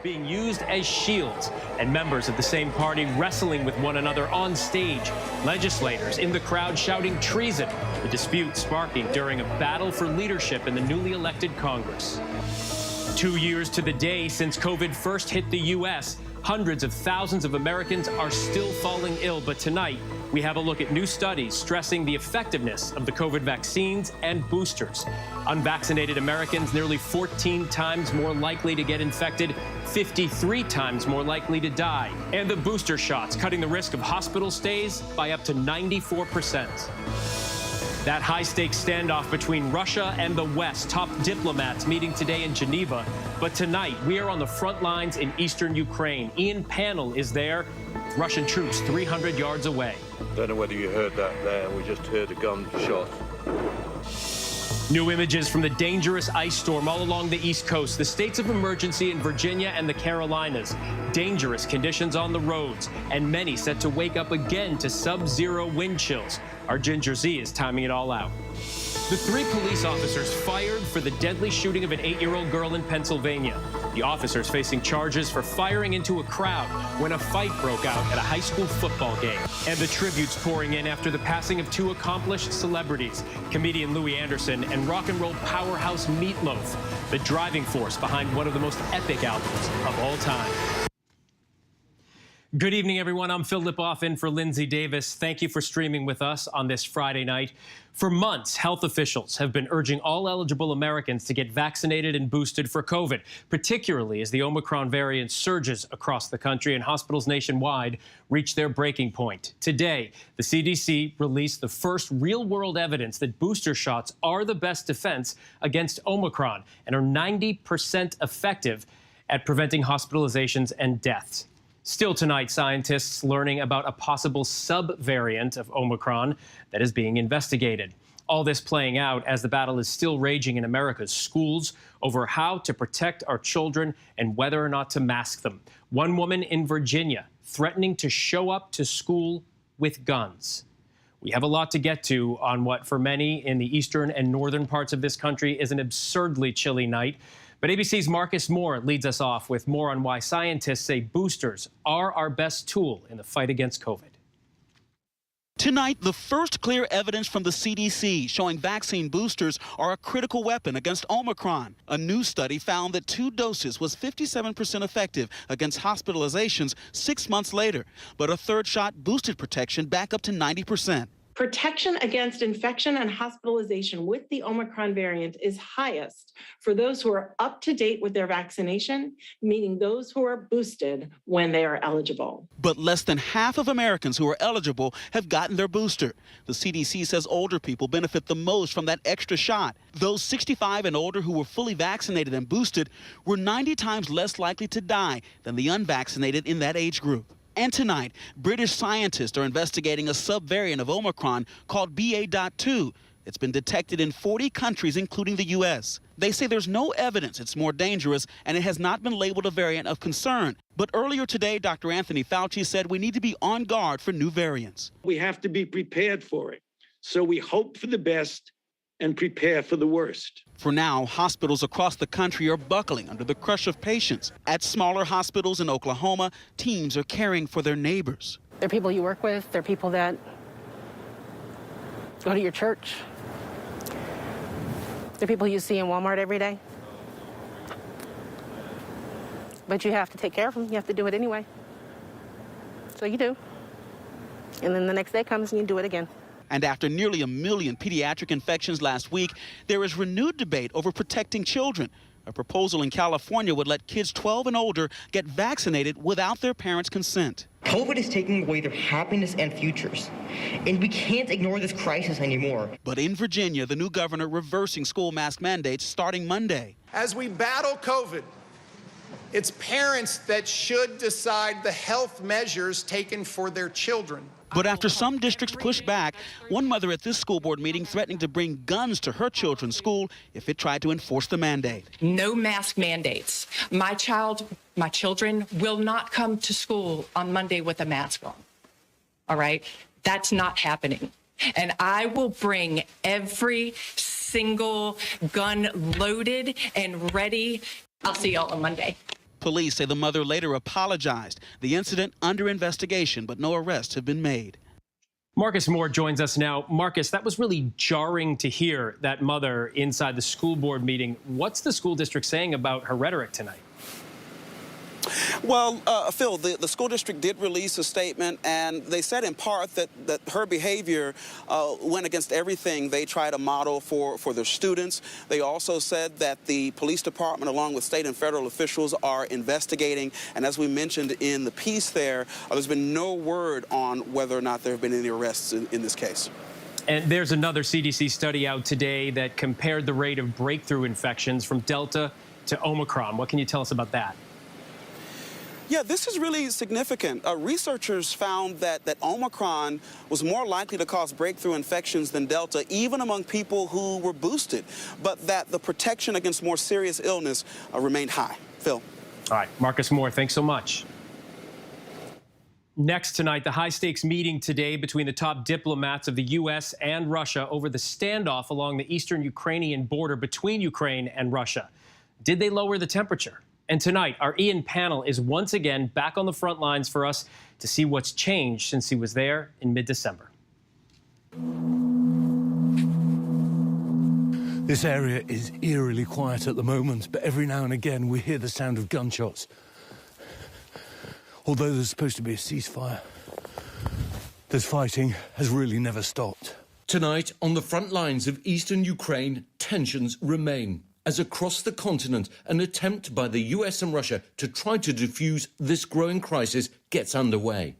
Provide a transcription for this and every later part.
being used as shields, and members of the same party wrestling with one another on stage. Legislators in the crowd shouting treason, the dispute sparking during a battle for leadership in the newly elected Congress. 2 years to the day since COVID first hit the U.S., hundreds of thousands of Americans are still falling ill. But tonight, we have a look at new studies stressing the effectiveness of the COVID vaccines and boosters. Unvaccinated Americans nearly 14 times more likely to get infected, 53 times more likely to die. And the booster shots cutting the risk of hospital stays by up to 94%. That high-stakes standoff between Russia and the West, top diplomats meeting today in Geneva. But tonight, we are on the front lines in eastern Ukraine. Ian Pannell is there, Russian troops 300 yards away. Don't know whether you heard that there. We just heard a gunshot. New images from the dangerous ice storm all along the East Coast, the states of emergency in Virginia and the Carolinas. Dangerous conditions on the roads, and many set to wake up again to sub-zero wind chills. Our Ginger Z is timing it all out. The 3 police officers fired for the deadly shooting of an 8-year-old girl in Pennsylvania. The officers facing charges for firing into a crowd when a fight broke out at a high school football game. And the tributes pouring in after the passing of 2 accomplished celebrities, comedian Louie and rock and roll powerhouse Meat Loaf, the driving force behind one of the most epic albums of all time. Good evening, everyone. I'm Phil Lipoff in for Lindsay Davis. Thank you for streaming with us on this Friday night. For months, health officials have been urging all eligible Americans to get vaccinated and boosted for COVID, particularly as the Omicron variant surges across the country and hospitals nationwide reach their breaking point. Today, the CDC released the first real-world evidence that booster shots are the best defense against Omicron and are 90% effective at preventing hospitalizations and deaths. Still tonight, scientists learning about a possible sub-variant of Omicron that is being investigated. All this playing out as the battle is still raging in America's schools over how to protect our children and whether or not to mask them. One woman in Virginia threatening to show up to school with guns. We have a lot to get to on what for many in the eastern and northern parts of this country is an absurdly chilly night. But ABC's Marcus Moore leads us off with more on why scientists say boosters are our best tool in the fight against COVID. Tonight, the first clear evidence from the CDC showing vaccine boosters are a critical weapon against Omicron. A new study found that 2 doses was 57% effective against hospitalizations 6 months later, but a 3rd shot boosted protection back up to 90%. Protection against infection and hospitalization with the Omicron variant is highest for those who are up to date with their vaccination, meaning those who are boosted when they are eligible. But less than half of Americans who are eligible have gotten their booster. The CDC says older people benefit the most from that extra shot. Those 65 and older who were fully vaccinated and boosted were 90 times less likely to die than the unvaccinated in that age group. And tonight, British scientists are investigating a subvariant of Omicron called BA.2. It's been detected in 40 countries, including the U.S. They say there's no evidence it's more dangerous, and it has not been labeled a variant of concern. But earlier today, Dr. Anthony Fauci said we need to be on guard for new variants. We have to be prepared for it. So we hope for the best and prepare for the worst. For now, hospitals across the country are buckling under the crush of patients. At smaller hospitals in Oklahoma, teams are caring for their neighbors. They're people you work with. They're people that go to your church. They're people you see in Walmart every day. But you have to take care of them. You have to do it anyway. So you do. And then the next day comes and you do it again. And after nearly 1 million pediatric infections last week, there is renewed debate over protecting children. A proposal in California would let kids 12 and older get vaccinated without their parents' consent. COVID is taking away their happiness and futures, and we can't ignore this crisis anymore. But in Virginia, the new governor reversing school mask mandates starting Monday. As we battle COVID, it's parents that should decide the health measures taken for their children. But after some districts pushed back, one mother at this school board meeting threatening to bring guns to her children's school if it tried to enforce the mandate. No mask mandates. My children will not come to school on Monday with a mask on. All right? That's not happening. And I will bring every single gun loaded and ready. I'll see y'all on Monday. Police say the mother later apologized. The incident under investigation, but no arrests have been made. Marcus Moore joins us now. Marcus, that was really jarring to hear that mother inside the school board meeting. What's the school district saying about her rhetoric tonight? Well, Phil, the school district did release a statement, and they said in part that her behavior went against everything they try to model for their students. They also said that the police department, along with state and federal officials, are investigating. And as we mentioned in the piece there's been no word on whether or not there have been any arrests in this case. And there's another CDC study out today that compared the rate of breakthrough infections from Delta to Omicron. What can you tell us about that? Yeah, this is really significant. Researchers found that Omicron was more likely to cause breakthrough infections than Delta, even among people who were boosted, but that the protection against more serious illness remained high. Phil. All right, Marcus Moore, thanks so much. Next tonight, the high-stakes meeting today between the top diplomats of the U.S. and Russia over the standoff along the eastern Ukrainian border between Ukraine and Russia. Did they lower the temperature? And tonight, our Ian panel is once again back on the front lines for us to see what's changed since he was there in mid-December. This area is eerily quiet at the moment, but every now and again we hear the sound of gunshots. Although there's supposed to be a ceasefire, this fighting has really never stopped. Tonight, on the front lines of eastern Ukraine, tensions remain, as across the continent, an attempt by the US and Russia to try to defuse this growing crisis gets underway.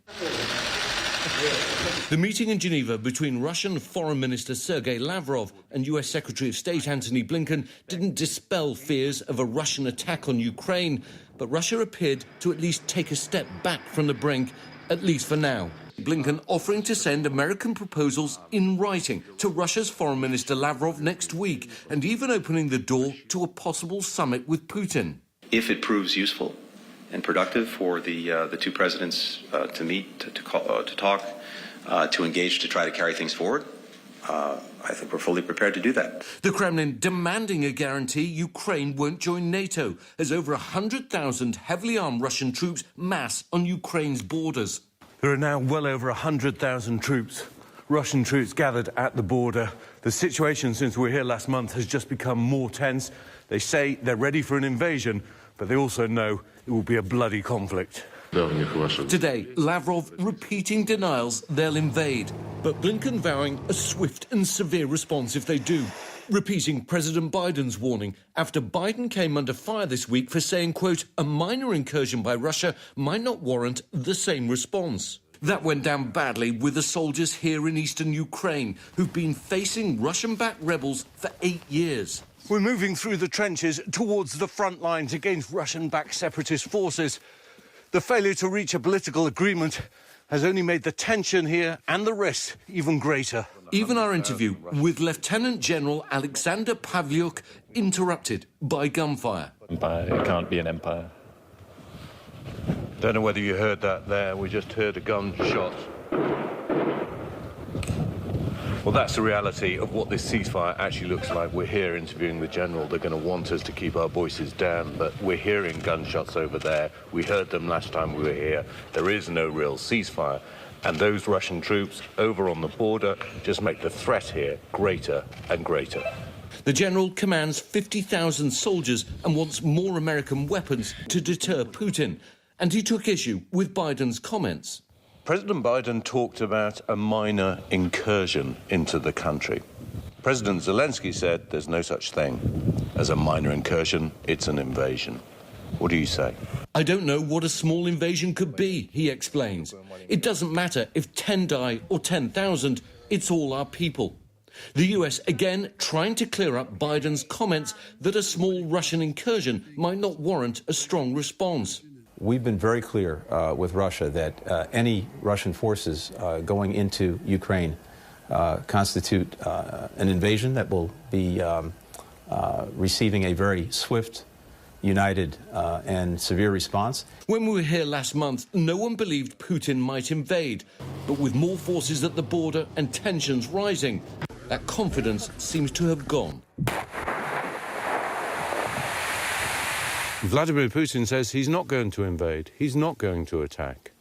The meeting in Geneva between Russian Foreign Minister Sergei Lavrov and US Secretary of State Antony Blinken didn't dispel fears of a Russian attack on Ukraine, but Russia appeared to at least take a step back from the brink, at least for now. Blinken offering to send American proposals in writing to Russia's Foreign Minister Lavrov next week, and even opening the door to a possible summit with Putin. If it proves useful and productive for the two presidents to meet, to talk, to engage, to try to carry things forward, I think we're fully prepared to do that. The Kremlin demanding a guarantee Ukraine won't join NATO, as over 100,000 heavily armed Russian troops mass on Ukraine's borders. There are now well over 100,000 troops, Russian troops gathered at the border. The situation since we were here last month has just become more tense. They say they're ready for an invasion, but they also know it will be a bloody conflict. Today, Lavrov repeating denials they'll invade, but Blinken vowing a swift and severe response if they do, repeating President Biden's warning after Biden came under fire this week for saying, quote, a minor incursion by Russia might not warrant the same response. That went down badly with the soldiers here in eastern Ukraine who've been facing Russian-backed rebels for 8 years. We're moving through the trenches towards the front lines against Russian-backed separatist forces. The failure to reach a political agreement has only made the tension here and the risk even greater. Even our interview with Lieutenant General Alexander Pavlyuk interrupted by gunfire. Empire, it can't be an empire. Don't know whether you heard that there. We just heard a gunshot. Well, that's the reality of what this ceasefire actually looks like. We're here interviewing the general. They're going to want us to keep our voices down, but we're hearing gunshots over there. We heard them last time we were here. There is no real ceasefire. And those Russian troops over on the border just make the threat here greater and greater. The general commands 50,000 soldiers and wants more American weapons to deter Putin. And he took issue with Biden's comments. President Biden talked about a minor incursion into the country. President Zelensky said there's no such thing as a minor incursion, it's an invasion. What do you say? I don't know what a small invasion could be, he explains. It doesn't matter if 10 die or 10,000, it's all our people. The US again trying to clear up Biden's comments that a small Russian incursion might not warrant a strong response. We've been very clear with Russia that any Russian forces going into Ukraine constitute an invasion that will be receiving a very swift, united and severe response. When we were here last month, no one believed Putin might invade. But with more forces at the border and tensions rising, that confidence seems to have gone. Vladimir Putin says he's not going to invade. He's not going to attack.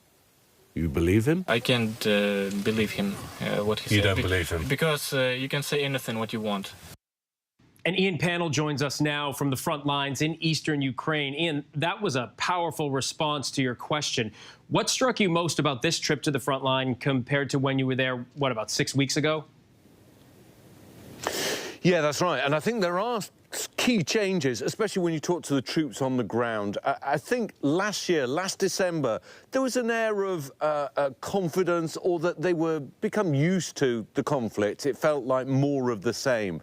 You believe him? I can't believe him, what he said. You don't believe him? Because you can say anything what you want. And Ian Pannell joins us now from the front lines in eastern Ukraine. Ian, that was a powerful response to your question. What struck you most about this trip to the front line compared to when you were there, what, about 6 weeks ago? Yeah, that's right. And I think there are key changes, especially when you talk to the troops on the ground. I think last December, there was an air of confidence, or that they were become used to the conflict. It felt like more of the same.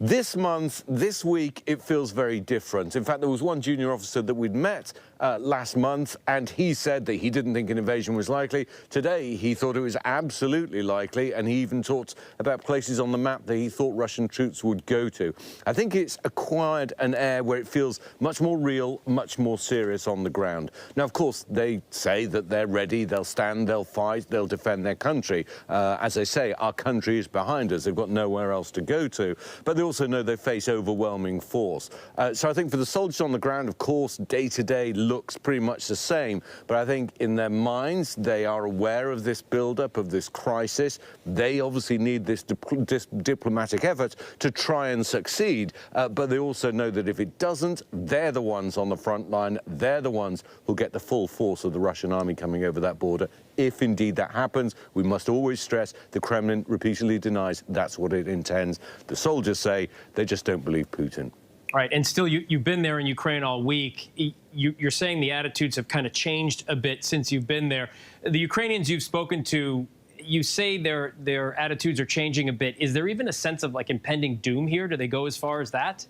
This month, this week, it feels very different. In fact, there was one junior officer that we'd met last month, and he said that he didn't think an invasion was likely. Today, he thought it was absolutely likely, and he even talked about places on the map that he thought Russian troops would go to. I think it's acquired an air where it feels much more real, much more serious on the ground. Now, of course, they say that they're ready, they'll stand, they'll fight, they'll defend their country. As they say, our country is behind us. They've got nowhere else to go to. But they also know they face overwhelming force. So I think for the soldiers on the ground, of course, day-to-day looks pretty much the same. But I think in their minds, they are aware of this build-up, of this crisis. They obviously need this diplomatic effort to try and succeed. But they also know that if it doesn't, they're the ones on the front line. They're the ones who'll get the full force of the Russian army coming over that border. If indeed that happens, we must always stress the Kremlin repeatedly denies that's what it intends. The soldiers say they just don't believe Putin. All right, and still, you've been there in Ukraine all week. You're saying the attitudes have kind of changed a bit since you've been there. The Ukrainians you've spoken to, you say their attitudes are changing a bit. Is there even a sense of like impending doom here? Do they go as far as that?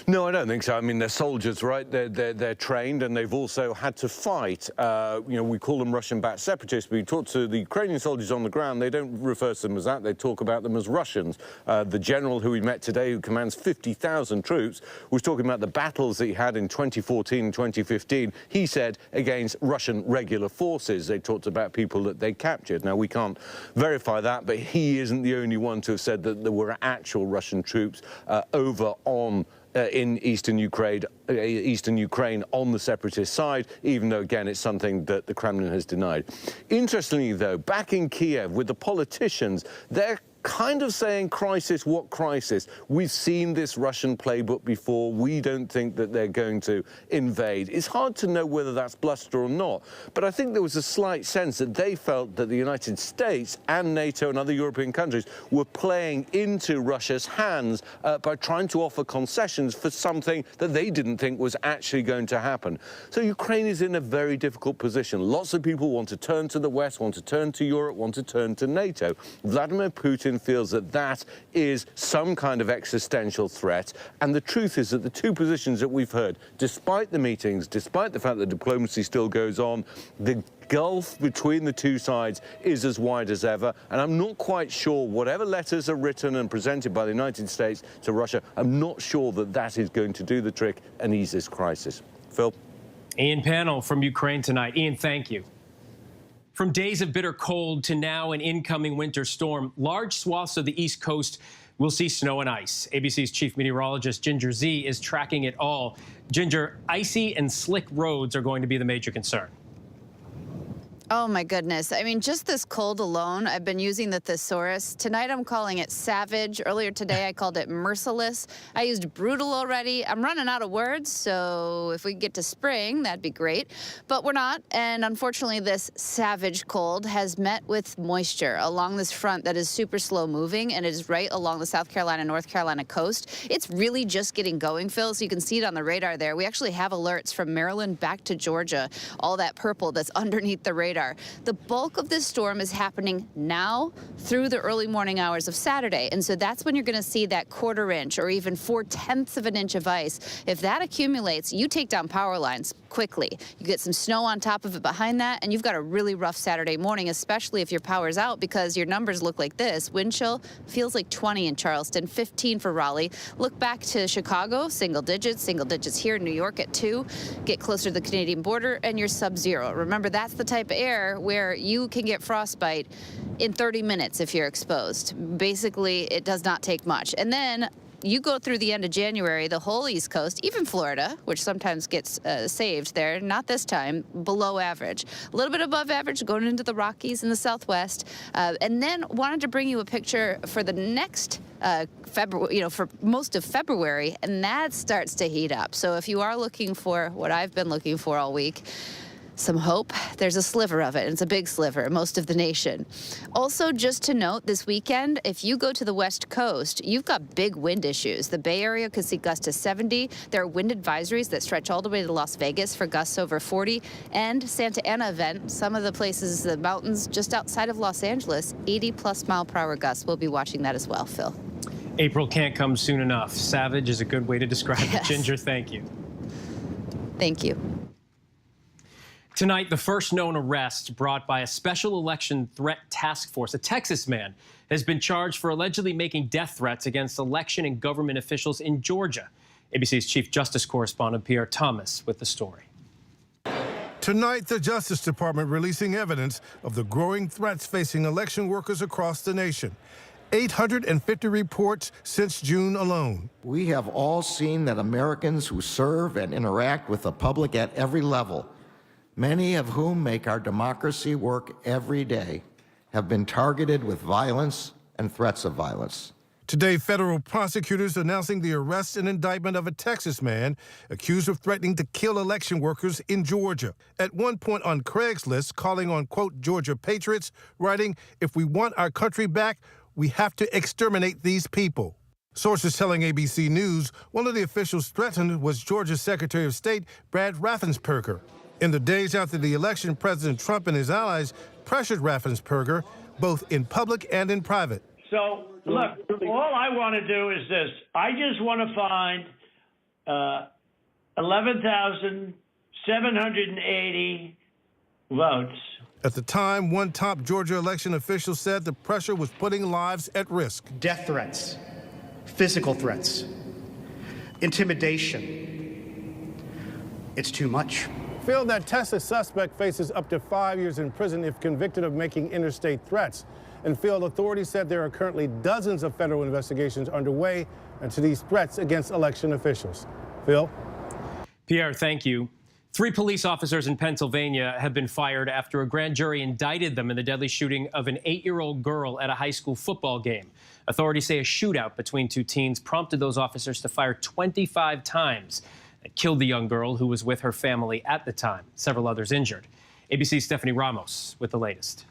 No, I don't think so. I mean, they're soldiers, right? They're trained, and they've also had to fight. You know, we call them Russian-backed separatists, but you talk to the Ukrainian soldiers on the ground, they don't refer to them as that. They talk about them as Russians. The general who we met today, who commands 50,000 troops, was talking about the battles that he had in 2014 and 2015. He said against Russian regular forces. They talked about people that they captured. Now, we can't verify that, but he isn't the only one to have said that there were actual Russian troops over on in eastern Ukraine on the separatist side, even though, again, it's something that the Kremlin has denied. Interestingly, though, back in Kiev with the politicians, they're kind of saying crisis, what crisis? We've seen this Russian playbook before. We don't think that they're going to invade. It's hard to know whether that's bluster or not, but I think there was a slight sense that they felt that the United States and NATO and other European countries were playing into Russia's hands by trying to offer concessions for something that they didn't think was actually going to happen. So Ukraine is in a very difficult position. Lots of people want to turn to the West, want to turn to Europe, want to turn to NATO. Vladimir Putin feels that that is some kind of existential threat. And the truth is that the two positions that we've heard, despite the meetings, despite the fact that diplomacy still goes on, the gulf between the two sides is as wide as ever. And I'm not quite sure, whatever letters are written and presented by the United States to Russia, I'm not sure that that is going to do the trick and ease this crisis. Phil? Ian Pannell from Ukraine tonight. Ian, thank you. From days of bitter cold to now an incoming winter storm, large swaths of the East Coast will see snow and ice. ABC's chief meteorologist Ginger Z is tracking it all. Ginger, icy and slick roads are going to be the major concern. Oh, my goodness. I mean, just this cold alone, I've been using the thesaurus. Tonight, I'm calling it savage. Earlier today, I called it merciless. I used brutal already. I'm running out of words, so if we get to spring, that'd be great. But we're not, and unfortunately, this savage cold has met with moisture along this front that is super slow moving, and it is right along the South Carolina, North Carolina coast. It's really just getting going, Phil, so you can see it on the radar there. We actually have alerts from Maryland back to Georgia, all that purple that's underneath the radar. The bulk of this storm is happening now through the early morning hours of Saturday. And so that's when you're going to see that 1/4 inch or even 4/10 of an inch of ice. If that accumulates, you take down power lines quickly. You get some snow on top of it behind that, and you've got a really rough Saturday morning, especially if your power's out, because your numbers look like this. Wind chill feels like 20 in Charleston, 15 for Raleigh. Look back to Chicago, single digits here in New York at 2. Get closer to the Canadian border, and you're sub-zero. Remember, that's the type of air where you can get frostbite in 30 minutes if you're exposed. Basically, it does not take much. And then you go through the end of January, the whole East Coast, even Florida, which sometimes gets saved there, not this time, below average. A little bit above average going into the Rockies in the Southwest. And then wanted to bring you a picture for the next February, for most of February, and that starts to heat up. So if you are looking for what I've been looking for all week, some hope, there's a sliver of it, and it's a big sliver, most of the nation. Also, just to note, this weekend, if you go to the West Coast, you've got big wind issues. The Bay Area could see gusts to 70. There are wind advisories that stretch all the way to Las Vegas for gusts over 40. And Santa Ana event, some of the places, the mountains just outside of Los Angeles, 80+ mile-per-hour gusts. We'll be watching that as well, Phil. April can't come soon enough. Savage is a good way to describe it. Ginger, thank you. Thank you. Tonight, the first known arrest brought by a special election threat task force. A Texas man has been charged for allegedly making death threats against election and government officials in Georgia. ABC's Chief Justice correspondent Pierre Thomas with the story. Tonight, the Justice Department releasing evidence of the growing threats facing election workers across the nation. 850 reports since June alone. We have all seen that Americans who serve and interact with the public at every level, many of whom make our democracy work every day, have been targeted with violence and threats of violence. Today, federal prosecutors announcing the arrest and indictment of a Texas man accused of threatening to kill election workers in Georgia. At one point on Craigslist, calling on, quote, Georgia patriots, writing, "If we want our country back, we have to exterminate these people." Sources telling ABC News one of the officials threatened was Georgia's Secretary of State, Brad Raffensperger. In the days after the election, President Trump and his allies pressured Raffensperger, both in public and in private. So, look, all I want to do is this. I just want to find 11,780 votes. At the time, one top Georgia election official said the pressure was putting lives at risk. Death threats, physical threats, intimidation. It's too much. Phil, that Texas suspect faces up to 5 years in prison if convicted of making interstate threats. And Phil, authorities said there are currently dozens of federal investigations underway into these threats against election officials. Phil? Pierre, thank you. 3 police officers in Pennsylvania have been fired after a grand jury indicted them in the deadly shooting of an 8-year-old girl at a high school football game. Authorities say a shootout between 2 teens prompted those officers to fire 25 times. It killed the young girl who was with her family at the time. Several others injured. ABC's Stephanie Ramos with the latest.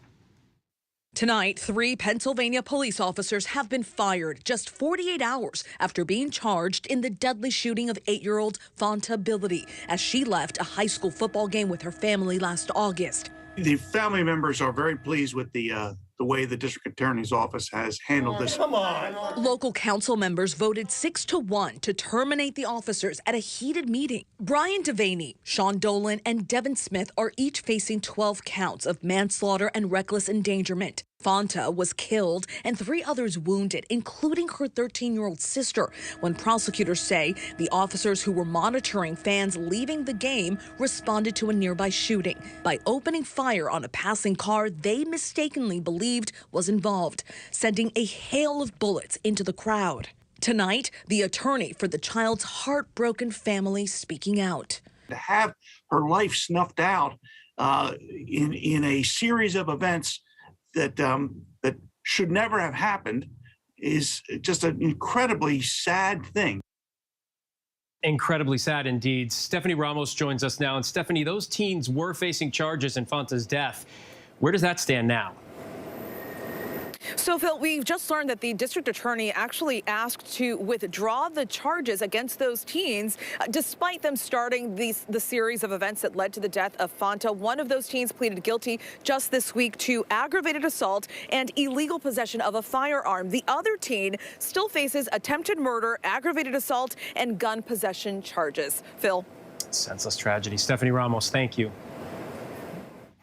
Tonight, 3 Pennsylvania police officers have been fired just 48 hours after being charged in the deadly shooting of 8-year-old Fanta Bility as she left a high school football game with her family last August. The family members are very pleased with the way the district attorney's office has handled this. Come on. Local council members voted 6-1 to terminate the officers at a heated meeting. Brian Devaney, Sean Dolan, and Devin Smith are each facing 12 counts of manslaughter and reckless endangerment. Fanta was killed and 3 others wounded, including her 13-year-old sister, when prosecutors say the officers who were monitoring fans leaving the game responded to a nearby shooting by opening fire on a passing car they mistakenly believed was involved, sending a hail of bullets into the crowd. Tonight, the attorney for the child's heartbroken family speaking out. To have her life snuffed out in a series of events that should never have happened is just an incredibly sad thing. Incredibly sad indeed. Stephanie Ramos joins us now. And Stephanie, those teens were facing charges in Fanta's death. Where does that stand now? So, Phil, we've just learned that the district attorney actually asked to withdraw the charges against those teens, despite them starting the series of events that led to the death of Fanta. One of those teens pleaded guilty just this week to aggravated assault and illegal possession of a firearm. The other teen still faces attempted murder, aggravated assault, and gun possession charges. Phil. Senseless tragedy. Stephanie Ramos, thank you.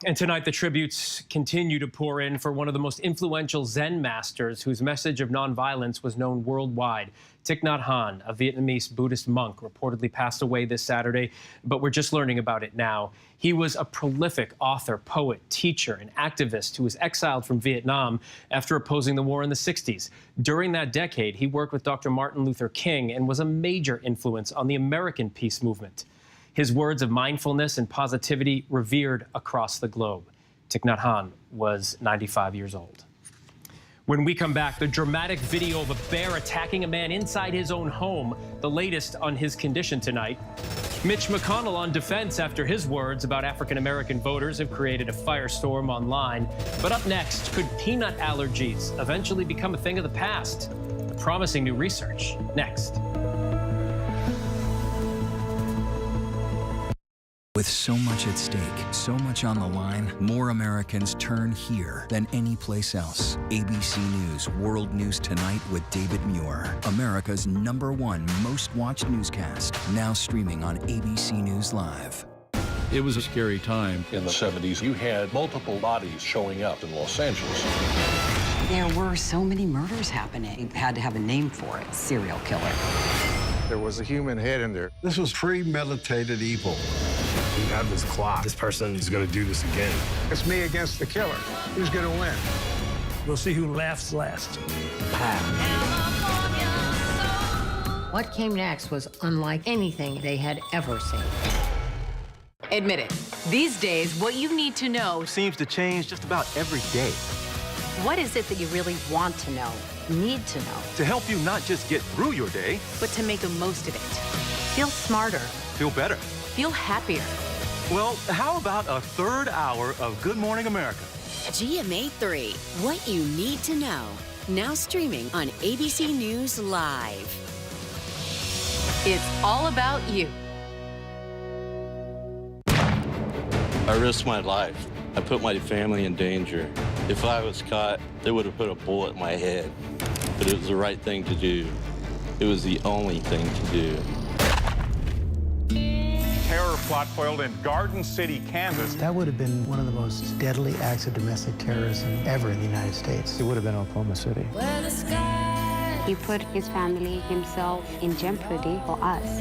And tonight, the tributes continue to pour in for one of the most influential Zen masters whose message of nonviolence was known worldwide. Thich Nhat Hanh, a Vietnamese Buddhist monk, reportedly passed away this Saturday, but we're just learning about it now. He was a prolific author, poet, teacher, and activist who was exiled from Vietnam after opposing the war in the 60s. During that decade, he worked with Dr. Martin Luther King and was a major influence on the American peace movement. His words of mindfulness and positivity revered across the globe. Thich Nhat Hanh was 95 years old. When we come back, the dramatic video of a bear attacking a man inside his own home, the latest on his condition tonight. Mitch McConnell on defense after his words about African-American voters have created a firestorm online. But up next, could peanut allergies eventually become a thing of the past? The promising new research, next. With so much at stake, so much on the line, more Americans turn here than any place else. ABC News World News Tonight with David Muir, America's #1 most watched newscast, now streaming on ABC News Live. It was a scary time. In the 70s, you had multiple bodies showing up in Los Angeles. There were so many murders happening. You had to have a name for it, serial killer. There was a human head in there. This was premeditated evil. You have this clock. This person is going to do this again. It's me against the killer. Who's going to win? We'll see who laughs last. What came next was unlike anything they had ever seen. Admit it. These days, what you need to know seems to change just about every day. What is it that you really want to know, need to know? To help you not just get through your day, but to make the most of it. Feel smarter. Feel better. Feel happier. Well, how about a third hour of Good Morning America? GMA 3, what you need to know. Now streaming on ABC News Live. It's all about you. I risked my life. I put my family in danger. If I was caught, they would have put a bullet in my head. But it was the right thing to do. It was the only thing to do. Terror plot foiled in Garden City, Kansas. That would have been one of the most deadly acts of domestic terrorism ever in the United States. It would have been Oklahoma City. He put his family, himself, in jeopardy for us.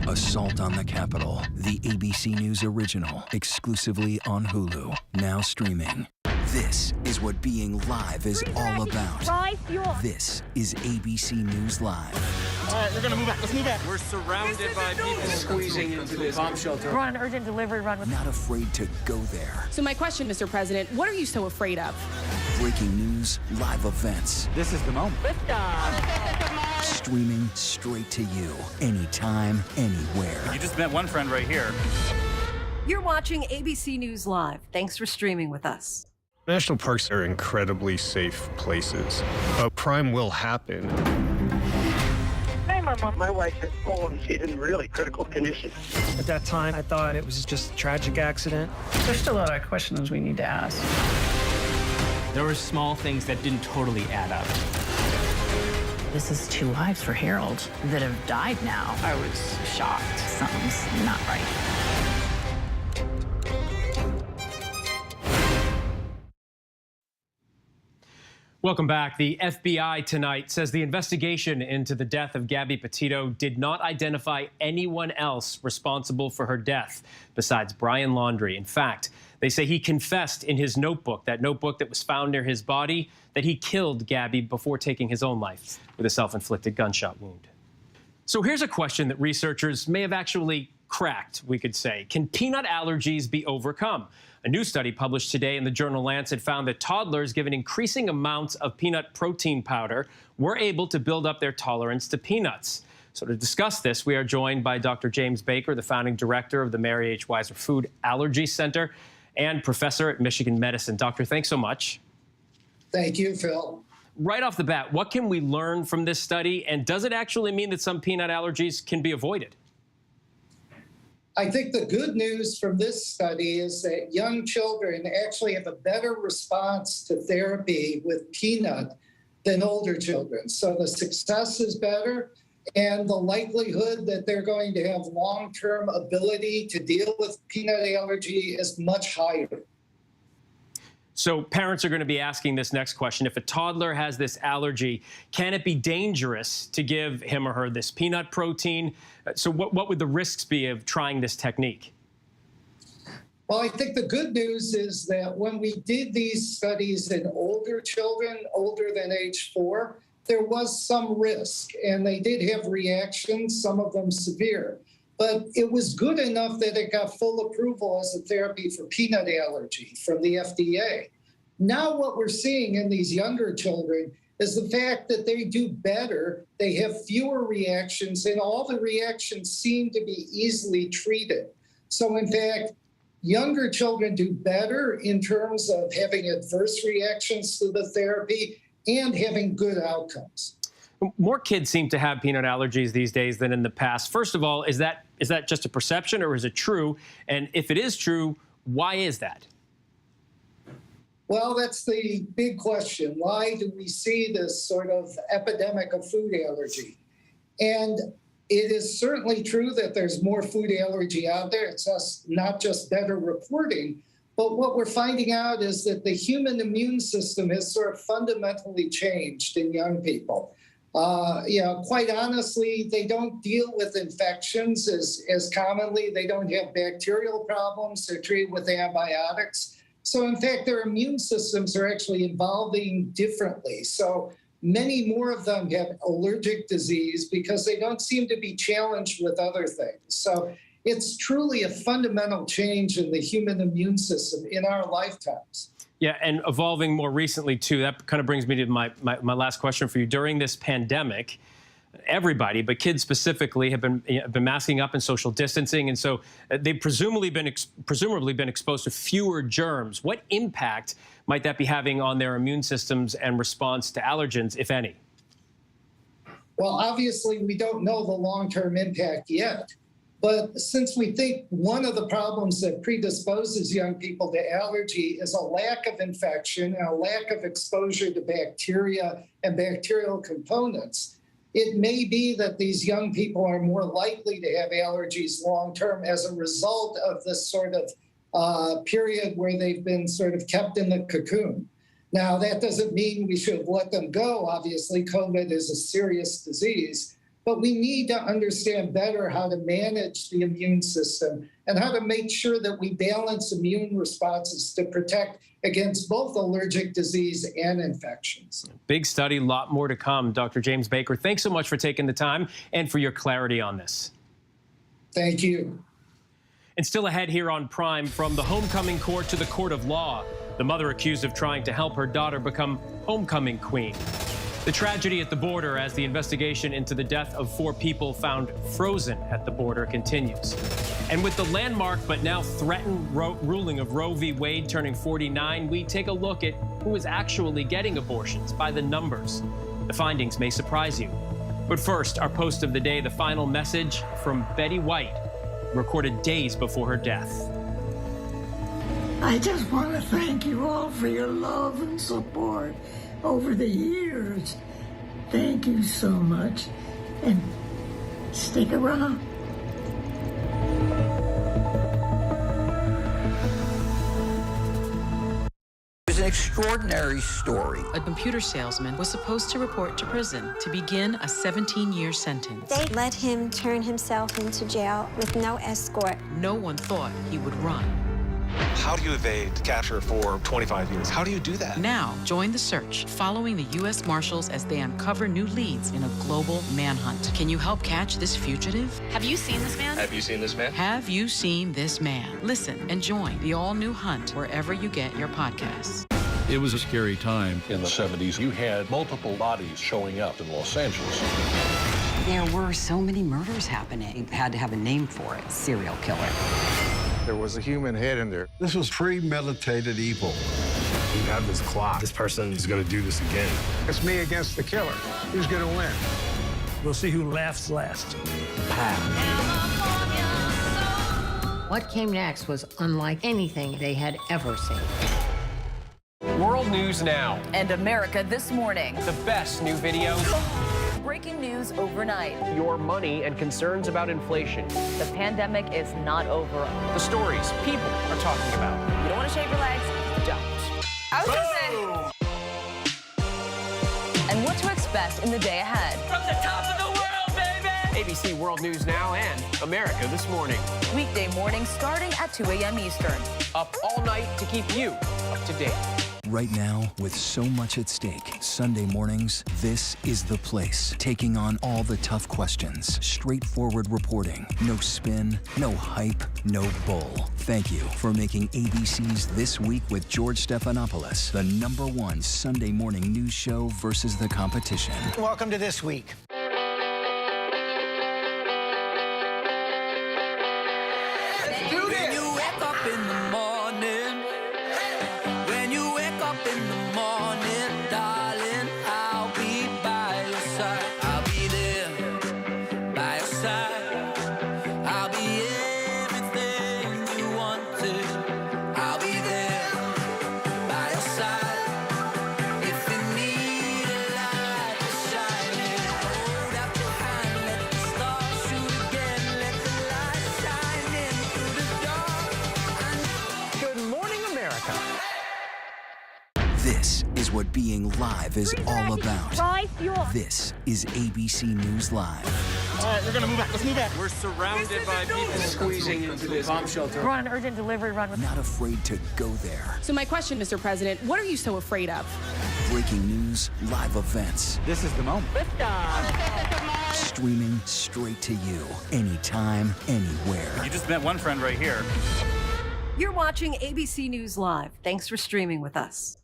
Assault on the Capitol, the ABC News original, exclusively on Hulu, now streaming. This is what being live is all about. This is ABC News Live. All right, we're gonna move back. Let's move back. We're surrounded by people squeezing into this bomb shelter. We're on an urgent delivery run. Not afraid to go there. So my question, Mr. President, what are you so afraid of? Breaking news, live events. This is the moment. Streaming straight to you, anytime, anywhere. You just met one friend right here. You're watching ABC News Live. Thanks for streaming with us. National parks are incredibly safe places. A crime will happen. Hey, my wife had fallen. She's in really critical condition. At that time, I thought it was just a tragic accident. There's still a lot of questions we need to ask. There were small things that didn't totally add up. This is 2 lives for Harold that have died now. I was shocked. Something's not right. Welcome back. The FBI tonight says the investigation into the death of Gabby Petito did not identify anyone else responsible for her death besides Brian Laundrie. In fact, they say he confessed in his notebook, that notebook that was found near his body, that he killed Gabby before taking his own life with a self-inflicted gunshot wound. So here's a question that researchers may have actually cracked, we could say. Can peanut allergies be overcome? A new study published today in the journal Lancet found that toddlers given increasing amounts of peanut protein powder were able to build up their tolerance to peanuts. So to discuss this, we are joined by Dr. James Baker, the founding director of the Mary H. Weiser Food Allergy Center and professor at Michigan Medicine. Doctor, thanks so much. Thank you, Phil. Right off the bat, what can we learn from this study, and does it actually mean that some peanut allergies can be avoided? I think the good news from this study is that young children actually have a better response to therapy with peanut than older children. So the success is better, and the likelihood that they're going to have long-term ability to deal with peanut allergy is much higher. So parents are going to be asking this next question. If a toddler has this allergy, can it be dangerous to give him or her this peanut protein? So what would the risks be of trying this technique? Well, I think the good news is that when we did these studies in older children, older than age 4, there was some risk, and they did have reactions, some of them severe. But it was good enough that it got full approval as a therapy for peanut allergy from the FDA. Now what we're seeing in these younger children is the fact that they do better, they have fewer reactions, and all the reactions seem to be easily treated. So in fact, younger children do better in terms of having adverse reactions to the therapy and having good outcomes. More kids seem to have peanut allergies these days than in the past. First of all, is that just a perception, or is it true? And if it is true, why is that? Well, that's the big question. Why do we see this sort of epidemic of food allergy? And it is certainly true that there's more food allergy out there. It's not just better reporting. But what we're finding out is that the human immune system has sort of fundamentally changed in young people. Quite honestly, they don't deal with infections as commonly. They don't have bacterial problems. They're treated with antibiotics. So in fact, their immune systems are actually evolving differently. So many more of them have allergic disease because they don't seem to be challenged with other things. So it's truly a fundamental change in the human immune system in our lifetimes. Yeah, and evolving more recently, too. That kind of brings me to my last question for you. During this pandemic, everybody, but kids specifically, have been masking up and social distancing, and so they've presumably been exposed to fewer germs. What impact might that be having on their immune systems and response to allergens, if any? Well, obviously, we don't know the long-term impact yet. But since we think one of the problems that predisposes young people to allergy is a lack of infection and a lack of exposure to bacteria and bacterial components, it may be that these young people are more likely to have allergies long-term as a result of this sort of period where they've been sort of kept in the cocoon. Now, that doesn't mean we should let them go. Obviously, COVID is a serious disease. But we need to understand better how to manage the immune system and how to make sure that we balance immune responses to protect against both allergic disease and infections. Big study, a lot more to come. Dr. James Baker, thanks so much for taking the time and for your clarity on this. Thank you. And still ahead here on Prime, from the homecoming court to the court of law, the mother accused of trying to help her daughter become homecoming queen. The tragedy at the border as the investigation into the death of 4 people found frozen at the border continues. And with the landmark but now threatened ruling of Roe v. Wade turning 49, we take a look at who is actually getting abortions by the numbers. The findings may surprise you. But first, our post of the day, the final message from Betty White, recorded days before her death. I just want to thank you all for your love and support over the years. Thank you so much, and stick around. It was an extraordinary story. A computer salesman was supposed to report to prison to begin a 17-year sentence. They let him turn himself into jail with no escort. No one thought he would run. How do you evade capture for 25 years? How do you do that? Now, join the search, following the U.S. Marshals as they uncover new leads in a global manhunt. Can you help catch this fugitive? Have you seen this man? Have you seen this man? Have you seen this man? Listen and join the all-new Hunt wherever you get your podcasts. It was a scary time. In the 70s, you had multiple bodies showing up in Los Angeles. There were so many murders happening. You had to have a name for it, serial killer. There was a human head in there. This was premeditated evil. We have this clock. This person is going to do this again. It's me against the killer. Who's going to win? We'll see who laughs last. Pow. What came next was unlike anything they had ever seen. World News Now. And America This Morning. The best new videos. Breaking news overnight. Your money and concerns about inflation. The pandemic is not over. The stories people are talking about. You don't want to shave your legs? Don't. I was gonna say. And what to expect in the day ahead. From the top of the world, baby! ABC World News Now and America This Morning. Weekday mornings starting at 2 a.m. Eastern. Up all night to keep you up to date. Right now, with so much at stake, Sunday mornings, this is the place. Taking on all the tough questions. Straightforward reporting. No spin, no hype, no bull. Thank you for making ABC's This Week with George Stephanopoulos the #1 Sunday morning news show versus the competition. Welcome to This Week. What being live is all about. This is ABC News Live. All right, we're gonna move back. Let's move back. We're surrounded by people squeezing into this bomb shelter. We're on an urgent delivery run. Not afraid to go there. So my question, Mr. President, what are you so afraid of? Breaking news, live events. This is the moment. Streaming straight to you, anytime, anywhere. You just met one friend right here. You're watching ABC News Live. Thanks for streaming with us.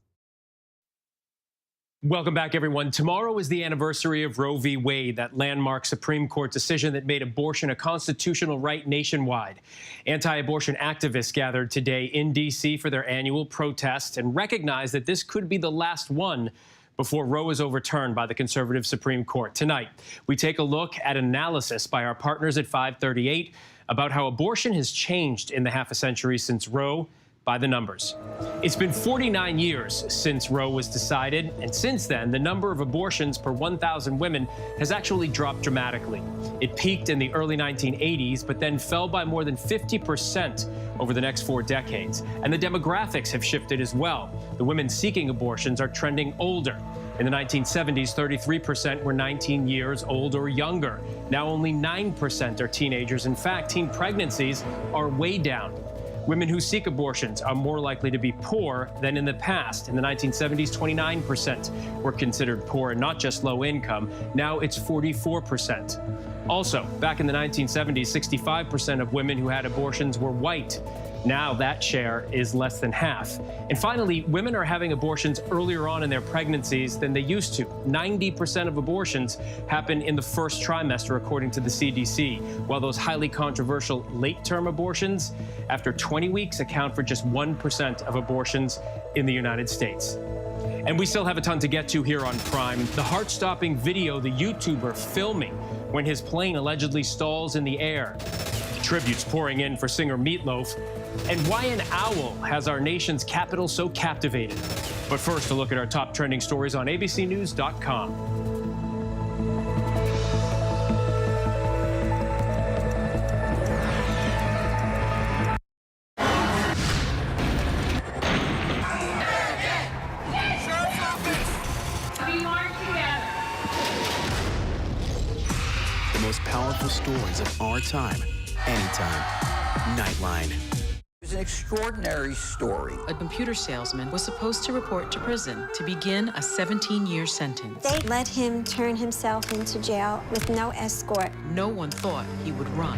Welcome back, everyone. Tomorrow is the anniversary of Roe v. Wade, that landmark Supreme Court decision that made abortion a constitutional right nationwide. Anti-abortion activists gathered today in D.C. for their annual protest and recognized that this could be the last one before Roe is overturned by the conservative Supreme Court. Tonight, we take a look at analysis by our partners at 538 about how abortion has changed in the half a century since Roe. By the numbers. It's been 49 years since Roe was decided, and since then, the number of abortions per 1,000 women has actually dropped dramatically. It peaked in the early 1980s, but then fell by more than 50% over the next 4 decades. And the demographics have shifted as well. The women seeking abortions are trending older. In the 1970s, 33% were 19 years old or younger. Now only 9% are teenagers. In fact, teen pregnancies are way down. Women who seek abortions are more likely to be poor than in the past. In the 1970s, 29% were considered poor and not just low income. Now it's 44%. Also, back in the 1970s, 65% of women who had abortions were white. Now that share is less than half. And finally, women are having abortions earlier on in their pregnancies than they used to. 90% of abortions happen in the first trimester, according to the CDC, while those highly controversial late-term abortions, after 20 weeks, account for just 1% of abortions in the United States. And we still have a ton to get to here on Prime. The heart-stopping video the YouTuber filming when his plane allegedly stalls in the air. Tributes pouring in for singer Meat Loaf, and why an owl has our nation's capital so captivated. But first, a look at our top trending stories on abcnews.com. The most powerful stories of our time, anytime. Nightline. It's an extraordinary story. A computer salesman was supposed to report to prison to begin a 17-year sentence. They let him turn himself into jail with no escort. No one thought he would run.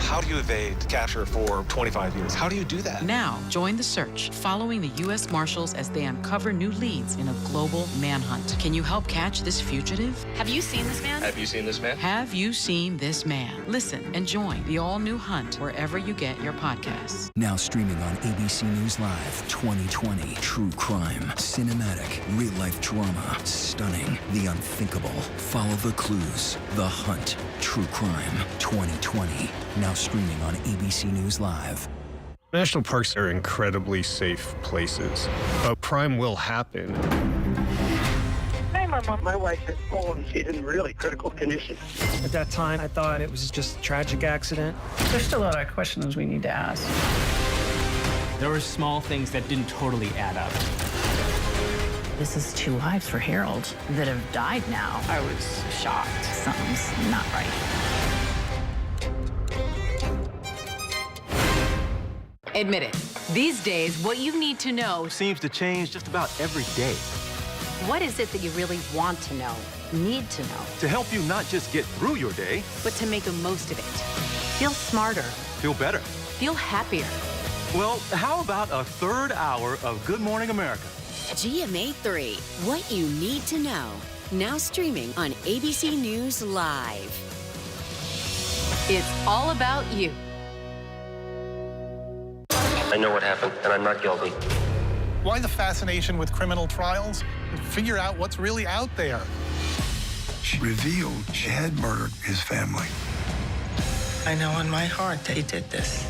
How do you evade capture for 25 years? How do you do that? Now, join the search, following the U.S. Marshals as they uncover new leads in a global manhunt. Can you help catch this fugitive? Have you seen this man? Have you seen this man? Have you seen this man? Listen and join the all-new hunt wherever you get your podcasts. Now streaming on ABC News Live 2020. True crime, cinematic, real-life drama, stunning, the unthinkable. Follow the clues. The Hunt. True crime 2020. Now Now streaming on ABC News Live. National parks are incredibly safe places, but crime will happen. Hey, Mom. My wife has fallen. She's in really critical condition. At that time, I thought it was just a tragic accident. There's still a lot of questions we need to ask. There were small things that didn't totally add up. This is 2 lives for Harold that have died now. I was shocked. Something's not right. Admit it. These days, what you need to know seems to change just about every day. What is it that you really want to know, need to know? To help you not just get through your day, but to make the most of it. Feel smarter. feel better. Feel happier. Well, how about a third hour of Good Morning America? GMA 3, what you need to know. Now streaming on ABC News Live. It's all about you. I know what happened, and I'm not guilty. Why the fascination with criminal trials? Figure out what's really out there. She revealed she had murdered his family. I know in my heart they did this.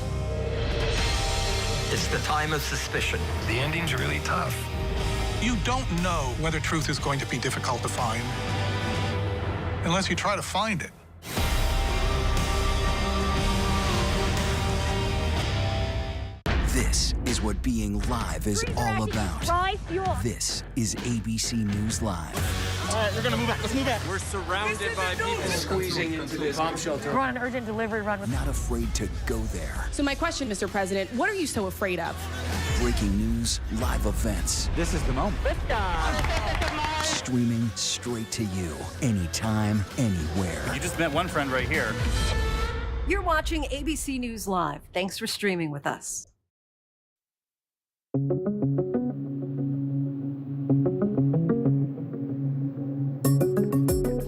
It's the time of suspicion. The ending's really tough. You don't know whether truth is going to be difficult to find unless you try to find it. This is what being live is all about. This is ABC News Live. All right, we're gonna move back. Let's move back. We're surrounded by people squeezing into this bomb shelter. We're on an urgent delivery run. Not afraid to go there. So my question, Mr. President, what are you so afraid of? Breaking news, live events. This is the moment. Streaming straight to you, anytime, anywhere. You just met one friend right here. You're watching ABC News Live. Thanks for streaming with us.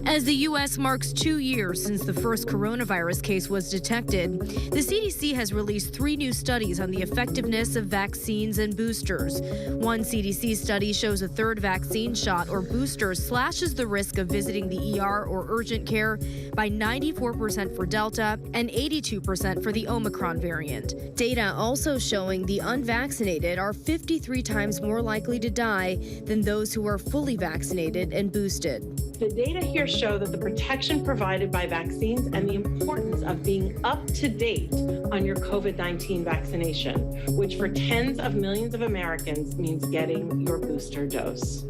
As the U.S. marks 2 years since the first coronavirus case was detected, the CDC has released 3 new studies on the effectiveness of vaccines and boosters. One CDC study shows a third vaccine shot or booster slashes the risk of visiting the ER or urgent care by 94% for Delta and 82% for the Omicron variant. Data also showing the unvaccinated are 53 times more likely to die than those who are fully vaccinated and boosted. The data here show that the protection provided by vaccines and the importance of being up to date on your COVID-19 vaccination, which for tens of millions of Americans means getting your booster dose.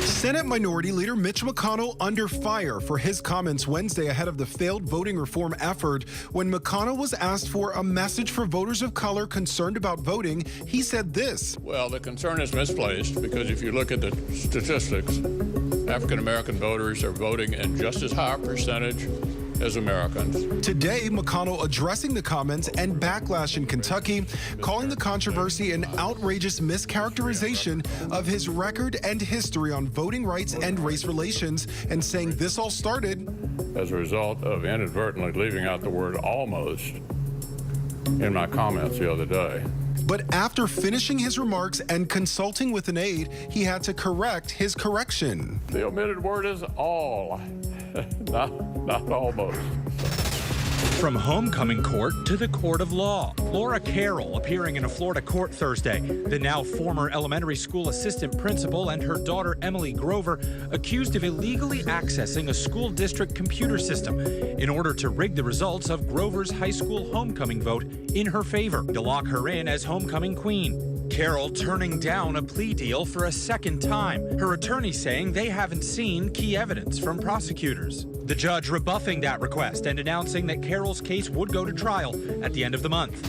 Senate Minority Leader Mitch McConnell under fire for his comments Wednesday ahead of the failed voting reform effort. When McConnell was asked for a message for voters of color concerned about voting, he said this. Well, the concern is misplaced because if you look at the statistics, African-American voters are voting in just as high a percentage as Americans. Today, McConnell addressing the comments and backlash in Kentucky, calling the controversy an outrageous mischaracterization of his record and history on voting rights and race relations, and saying this all started as a result of inadvertently leaving out the word almost in my comments the other day. But after finishing his remarks and consulting with an aide, he had to correct his correction. The omitted word is all, not almost. From homecoming court to the court of law. Laura Carroll appearing in a Florida court Thursday. The now former elementary school assistant principal and her daughter Emily Grover accused of illegally accessing a school district computer system in order to rig the results of Grover's high school homecoming vote in her favor to lock her in as homecoming queen. Carroll turning down a plea deal for a second time. Her attorney saying they haven't seen key evidence from prosecutors. The judge rebuffing that request and announcing that Carroll's case would go to trial at the end of the month.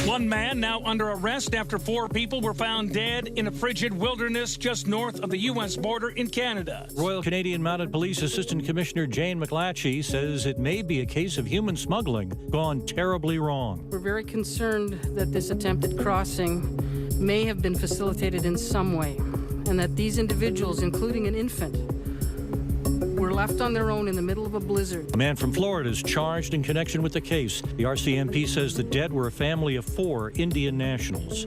One man now under arrest after 4 people were found dead in a frigid wilderness just north of the U.S. border in Canada. Royal Canadian Mounted Police Assistant Commissioner Jane McClatchy says it may be a case of human smuggling gone terribly wrong. We're very concerned that this attempted crossing may have been facilitated in some way, and that these individuals, including an infant, were left on their own in the middle of a blizzard. A man from Florida is charged in connection with the case. The RCMP says the dead were a family of 4 Indian nationals.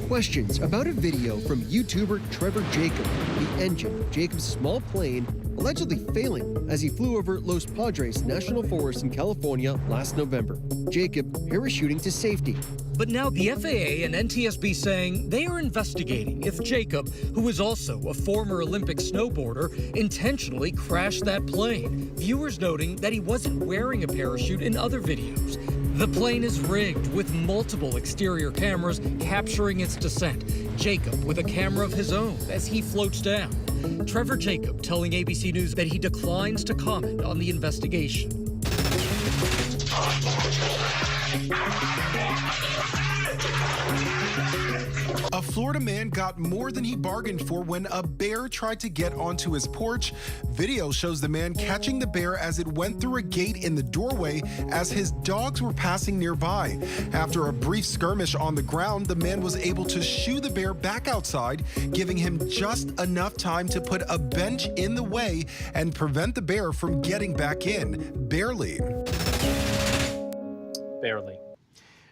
Questions about a video from YouTuber Trevor Jacob, the engine of Jacob's small plane allegedly failing as he flew over Los Padres National Forest in California last November. Jacob parachuting to safety. But now the FAA and NTSB saying they are investigating if Jacob, who is also a former Olympic snowboarder, intentionally crashed that plane. Viewers noting that he wasn't wearing a parachute in other videos. The plane is rigged with multiple exterior cameras capturing its descent. Jacob with a camera of his own as he floats down. Trevor Jacob telling ABC News that he declines to comment on the investigation. A Florida man got more than he bargained for when a bear tried to get onto his porch. Video shows the man catching the bear as it went through a gate in the doorway as his dogs were passing nearby. After a brief skirmish on the ground, the man was able to shoo the bear back outside, giving him just enough time to put a bench in the way and prevent the bear from getting back in. Barely. Barely.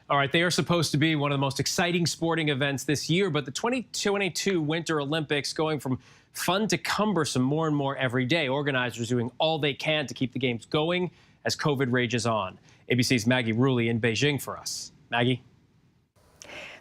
All right, they are supposed to be one of the most exciting sporting events this year, but the 2022 Winter Olympics going from fun to cumbersome more and more every day. Organizers doing all they can to keep the games going as COVID rages on. ABC's Maggie Rulli in Beijing for us. Maggie?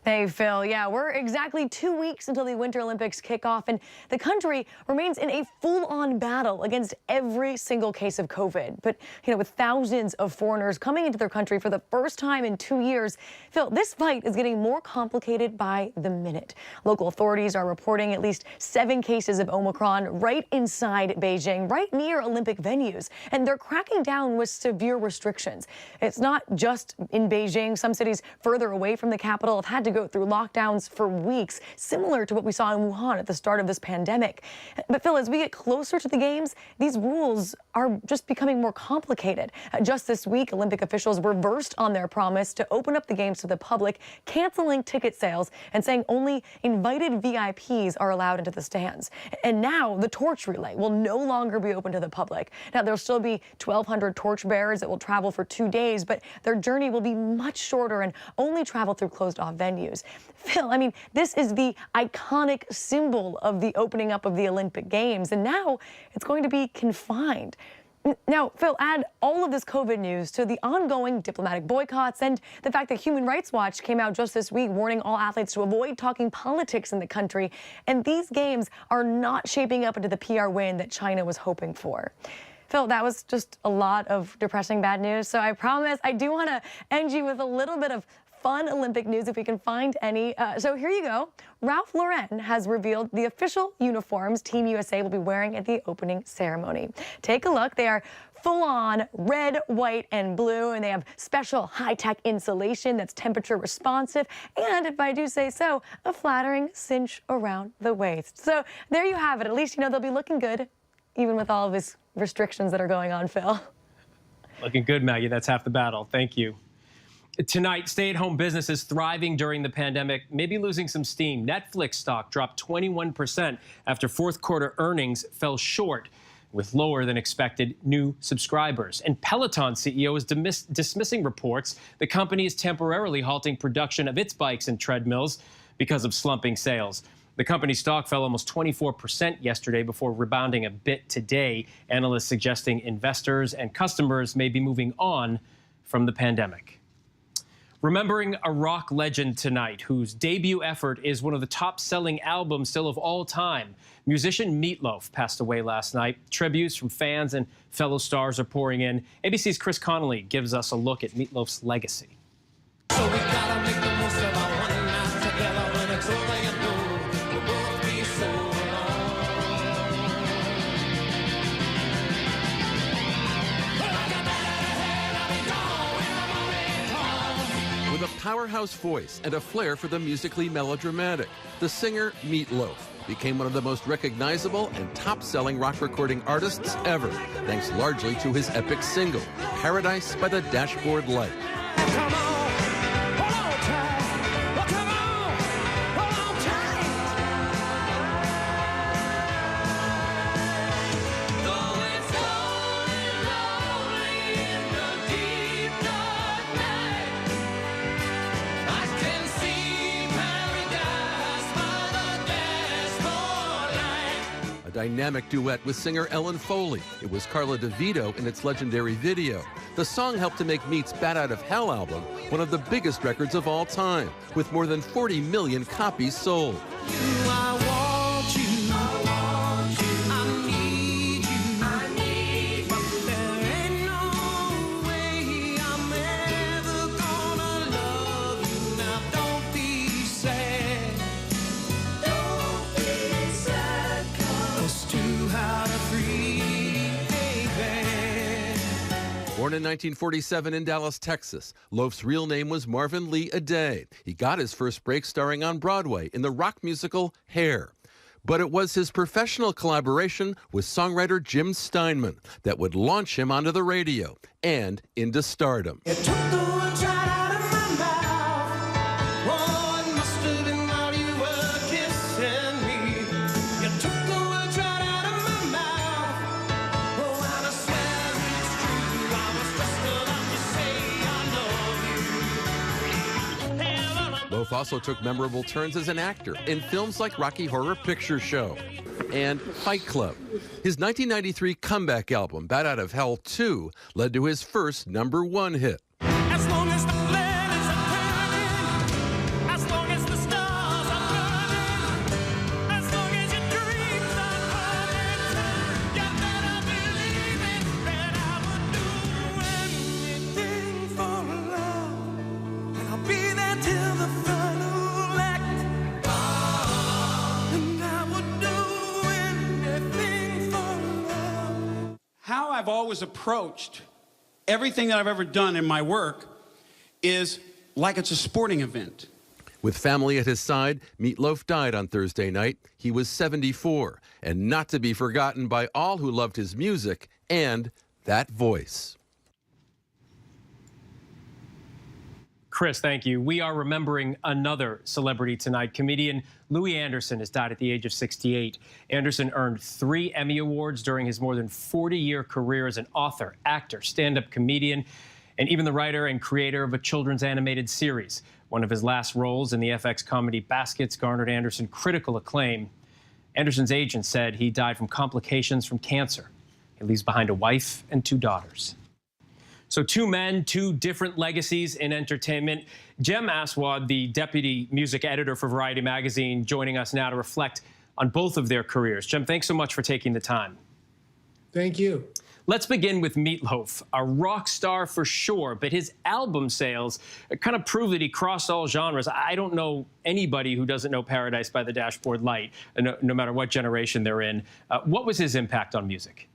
Hey, Phil. Yeah, we're exactly 2 weeks until the Winter Olympics kick off, and the country remains in a full-on battle against every single case of COVID. But, with thousands of foreigners coming into their country for the first time in 2 years, Phil, this fight is getting more complicated by the minute. Local authorities are reporting at least 7 cases of Omicron right inside Beijing, right near Olympic venues, and they're cracking down with severe restrictions. It's not just in Beijing. Some cities further away from the capital have had to go through lockdowns for weeks, similar to what we saw in Wuhan at the start of this pandemic. But Phil, as we get closer to the games, these rules are just becoming more complicated. Just this week, Olympic officials reversed on their promise to open up the games to the public, canceling ticket sales and saying only invited VIPs are allowed into the stands. And now the torch relay will no longer be open to the public. Now, there'll still be 1,200 torch bearers that will travel for 2 days, but their journey will be much shorter and only travel through closed-off venues. Phil, this is the iconic symbol of the opening up of the Olympic Games, and now it's going to be confined. Now, Phil, add all of this COVID news to the ongoing diplomatic boycotts and the fact that Human Rights Watch came out just this week warning all athletes to avoid talking politics in the country. And these games are not shaping up into the PR win that China was hoping for. Phil, that was just a lot of depressing bad news. So I promise I do want to end you with a little bit of fun Olympic news if we can find any. So here you go. Ralph Lauren has revealed the official uniforms Team USA will be wearing at the opening ceremony. Take a look. They are full-on red, white, and blue, and they have special high-tech insulation that's temperature responsive, and if I do say so, a flattering cinch around the waist. So there you have it. At least they'll be looking good, even with all of these restrictions that are going on, Phil. Looking good, Maggie. That's half the battle. Thank you. Tonight, stay-at-home businesses thriving during the pandemic, maybe losing some steam. Netflix stock dropped 21% after fourth quarter earnings fell short with lower than expected new subscribers. And Peloton CEO is dismissing reports the company is temporarily halting production of its bikes and treadmills because of slumping sales. The company's stock fell almost 24% yesterday before rebounding a bit today. Analysts suggesting investors and customers may be moving on from the pandemic. Remembering a rock legend tonight whose debut effort is one of the top-selling albums still of all time. Musician Meat Loaf passed away last night. Tributes from fans and fellow stars are pouring in. ABC's Chris Connolly gives us a look at Meat Loaf's legacy. So we gotta make the most of our one night together when it's over and over. We'll both be so alone. With a powerhouse voice and a flair for the musically melodramatic, the singer Meat Loaf became one of the most recognizable and top-selling rock recording artists ever, thanks largely to his epic single, Paradise by the Dashboard Light. dynamic duet with singer Ellen Foley. It was Carla DeVito in its legendary video. The song helped to make Meat's Bat Out of Hell album one of the biggest records of all time, with more than 40 million copies sold. Born in 1947 in Dallas, Texas, Loaf's real name was Marvin Lee Aday. He got his first break starring on Broadway in the rock musical Hair. But it was his professional collaboration with songwriter Jim Steinman that would launch him onto the radio and into stardom. Loaf also took memorable turns as an actor in films like Rocky Horror Picture Show and Fight Club. His 1993 comeback album, Bat Out of Hell 2, led to his first #1 hit. As long as the planets are turning, as long as the stars are burning, as long as your dreams are burning, you better believe it, that I would do anything for love, and I'll be there till the final act, and I would do anything for love. How I've always approached everything that I've ever done in my work is like it's a sporting event. With family at his side, Meat Loaf died on Thursday night. He was 74, and not to be forgotten by all who loved his music and that voice. Chris, thank you. We are remembering another celebrity tonight. Comedian Louie Anderson has died at the age of 68. Anderson earned 3 Emmy Awards during his more than 40-year career as an author, actor, stand-up comedian, and even the writer and creator of a children's animated series. One of his last roles in the FX comedy Baskets garnered Anderson critical acclaim. Anderson's agent said he died from complications from cancer. He leaves behind a wife and 2 daughters. So 2 men, 2 different legacies in entertainment. Jem Aswad, the deputy music editor for Variety magazine, joining us now to reflect on both of their careers. Jem, thanks so much for taking the time. Thank you. Let's begin with Meat Loaf, a rock star for sure, but his album sales kind of prove that he crossed all genres. I don't know anybody who doesn't know Paradise by the Dashboard Light, no matter what generation they're in. What was his impact on music?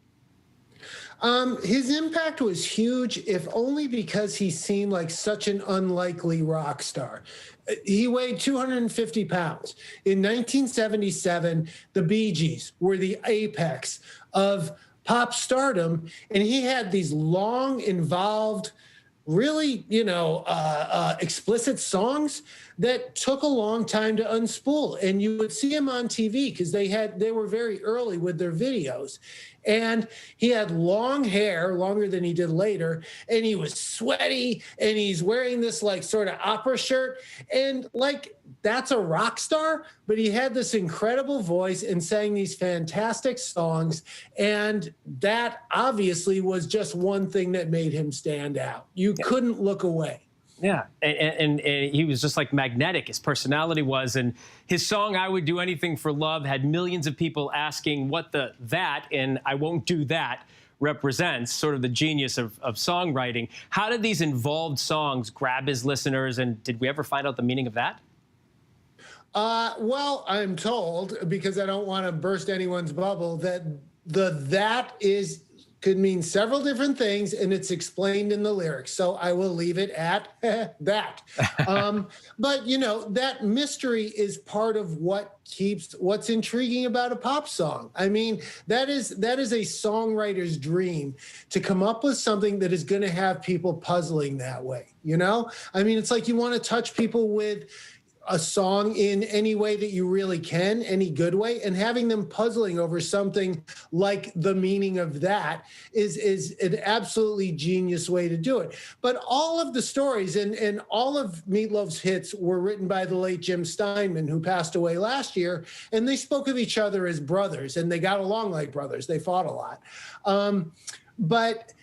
His impact was huge, if only because he seemed like such an unlikely rock star. He weighed 250 pounds. In 1977, the Bee Gees were the apex of pop stardom, and he had these long, involved, really, explicit songs that took a long time to unspool. And you would see him on TV because they were very early with their videos. And he had long hair, longer than he did later, and he was sweaty, and he's wearing this like sort of opera shirt, and like that's a rock star, but he had this incredible voice and sang these fantastic songs, and that obviously was just one thing that made him stand out. You couldn't look away. Yeah, and he was just like magnetic, his personality was, and his song, I Would Do Anything for Love, had millions of people asking what that and I Won't Do That represents, sort of the genius of songwriting. How did these involved songs grab his listeners, and did we ever find out the meaning of that? Well, I'm told, because I don't want to burst anyone's bubble, that that could mean several different things, and it's explained in the lyrics. So I will leave it at that. But, that mystery is part of what's intriguing about a pop song. I mean, that is a songwriter's dream, to come up with something that is going to have people puzzling that way, I mean, it's like you want to touch people with a song in any way that you really can, any good way, and having them puzzling over something like the meaning of that is an absolutely genius way to do it. But all of the stories and all of Meat Loaf's hits were written by the late Jim Steinman, who passed away last year, and they spoke of each other as brothers, and they got along like brothers. They fought a lot. But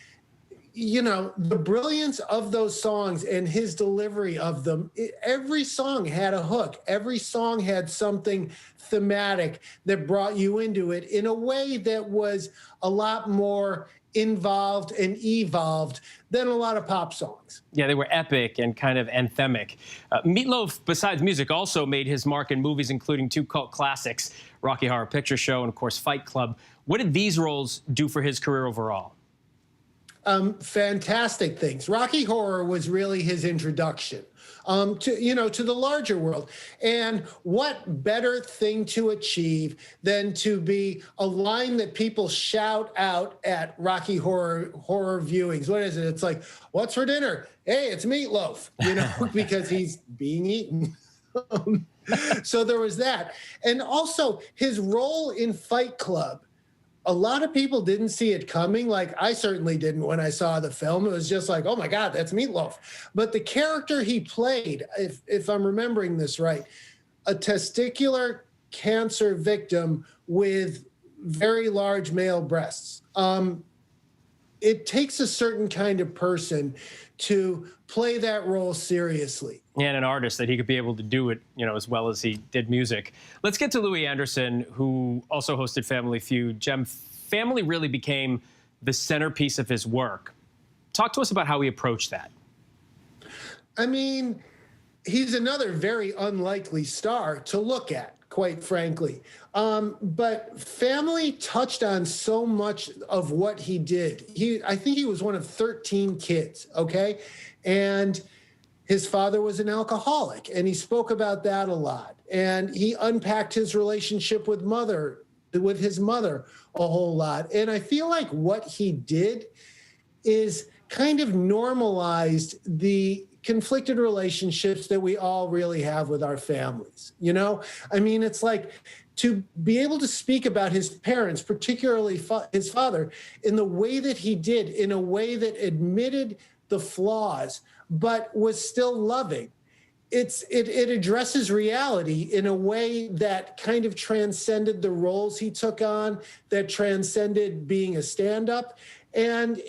you know, the brilliance of those songs and his delivery of them, every song had a hook. Every song had something thematic that brought you into it in a way that was a lot more involved and evolved than a lot of pop songs. Yeah, they were epic and kind of anthemic. Meat Loaf, besides music, also made his mark in movies, including 2 cult classics, Rocky Horror Picture Show and, of course, Fight Club. What did these roles do for his career overall? Fantastic things. Rocky Horror was really his introduction to the larger world. And what better thing to achieve than to be a line that people shout out at Rocky Horror viewings? What is it? It's like, what's for dinner? Hey, it's Meat Loaf, because he's being eaten. So there was that. And also his role in Fight Club. A lot of people didn't see it coming. Like, I certainly didn't when I saw the film. It was just like, oh my God, that's Meat Loaf. But the character he played, if I'm remembering this right, a testicular cancer victim with very large male breasts. It takes a certain kind of person to play that role seriously. And an artist that he could be able to do it, as well as he did music. Let's get to Louie Anderson, who also hosted Family Feud. Jem, family really became the centerpiece of his work. Talk to us about how he approached that. I mean, he's another very unlikely star to look at, quite frankly. But Family touched on so much of what he did. I think he was one of 13 kids, okay? And his father was an alcoholic, and he spoke about that a lot. And he unpacked his relationship with his mother a whole lot. And I feel like what he did is kind of normalized the conflicted relationships that we all really have with our families. I mean, it's like to be able to speak about his parents, particularly his father, in the way that he did, in a way that admitted the flaws, but was still loving. It addresses reality in a way that kind of transcended the roles he took on, that transcended being a stand-up, and,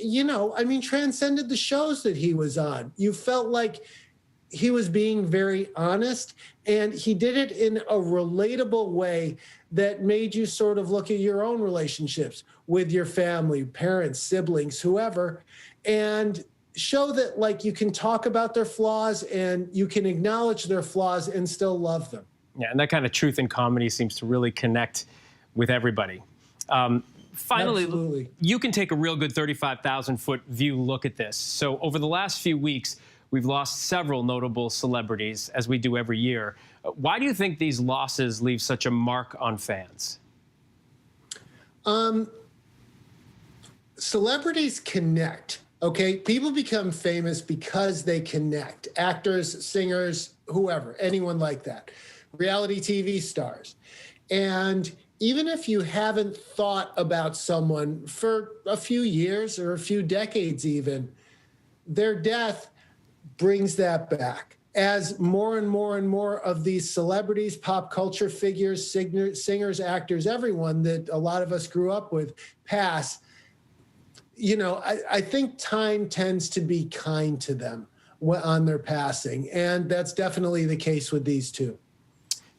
transcended the shows that he was on. You felt like he was being very honest, and he did it in a relatable way that made you sort of look at your own relationships with your family, parents, siblings, whoever, and show that you can talk about their flaws and you can acknowledge their flaws and still love them. Yeah, and that kind of truth in comedy seems to really connect with everybody. Finally, absolutely. You can take a real good 35,000-foot view look at this. So over the last few weeks, we've lost several notable celebrities, as we do every year. Why do you think these losses leave such a mark on fans? Celebrities connect. Okay, people become famous because they connect. Actors, singers, whoever, anyone like that. Reality TV stars. And even if you haven't thought about someone for a few years or a few decades even, their death brings that back. As more and more and more of these celebrities, pop culture figures, singers, actors, everyone that a lot of us grew up with pass, I think time tends to be kind to them on their passing, and that's definitely the case with these two.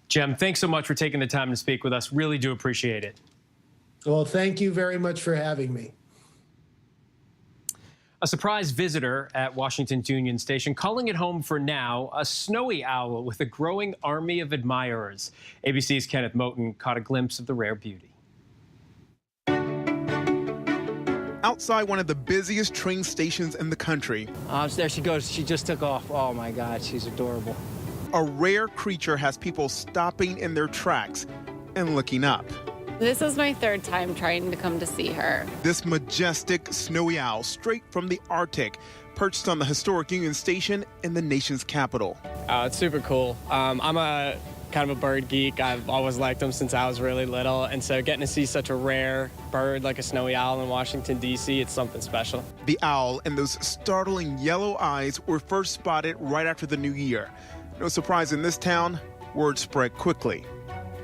Jem, thanks so much for taking the time to speak with us. Really do appreciate it. Well, thank you very much for having me. A surprise visitor at Washington's Union Station, calling it home for now, a snowy owl with a growing army of admirers. ABC's Kenneth Moten caught a glimpse of the rare beauty. Outside one of the busiest train stations in the country. There she goes. She just took off. Oh, my God. She's adorable. A rare creature has people stopping in their tracks and looking up. This is my 3rd time trying to come to see her. This majestic snowy owl straight from the Arctic, perched on the historic Union Station in the nation's capital. It's super cool. I'm a kind of a bird geek. I've always liked them since I was really little, and so getting to see such a rare bird like a snowy owl in Washington, D.C., it's something special. The owl and those startling yellow eyes were first spotted right after the new year. No surprise in this town, word spread quickly.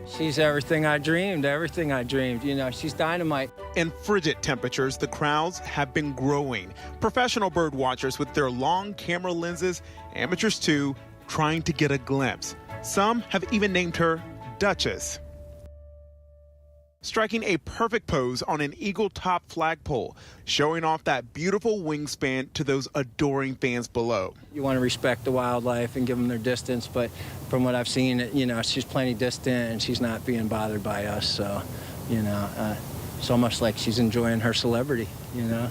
She's everything I dreamed, You know, she's dynamite. In frigid temperatures, the crowds have been growing. Professional bird watchers with their long camera lenses, amateurs too, trying to get a glimpse. Some have even named her Duchess. Striking a perfect pose on an eagle-top flagpole, showing off that beautiful wingspan to those adoring fans below. You want to respect the wildlife and give them their distance, but from what I've seen, you know, she's plenty distant and she's not being bothered by us. So, you know, it's almost like she's enjoying her celebrity, you know.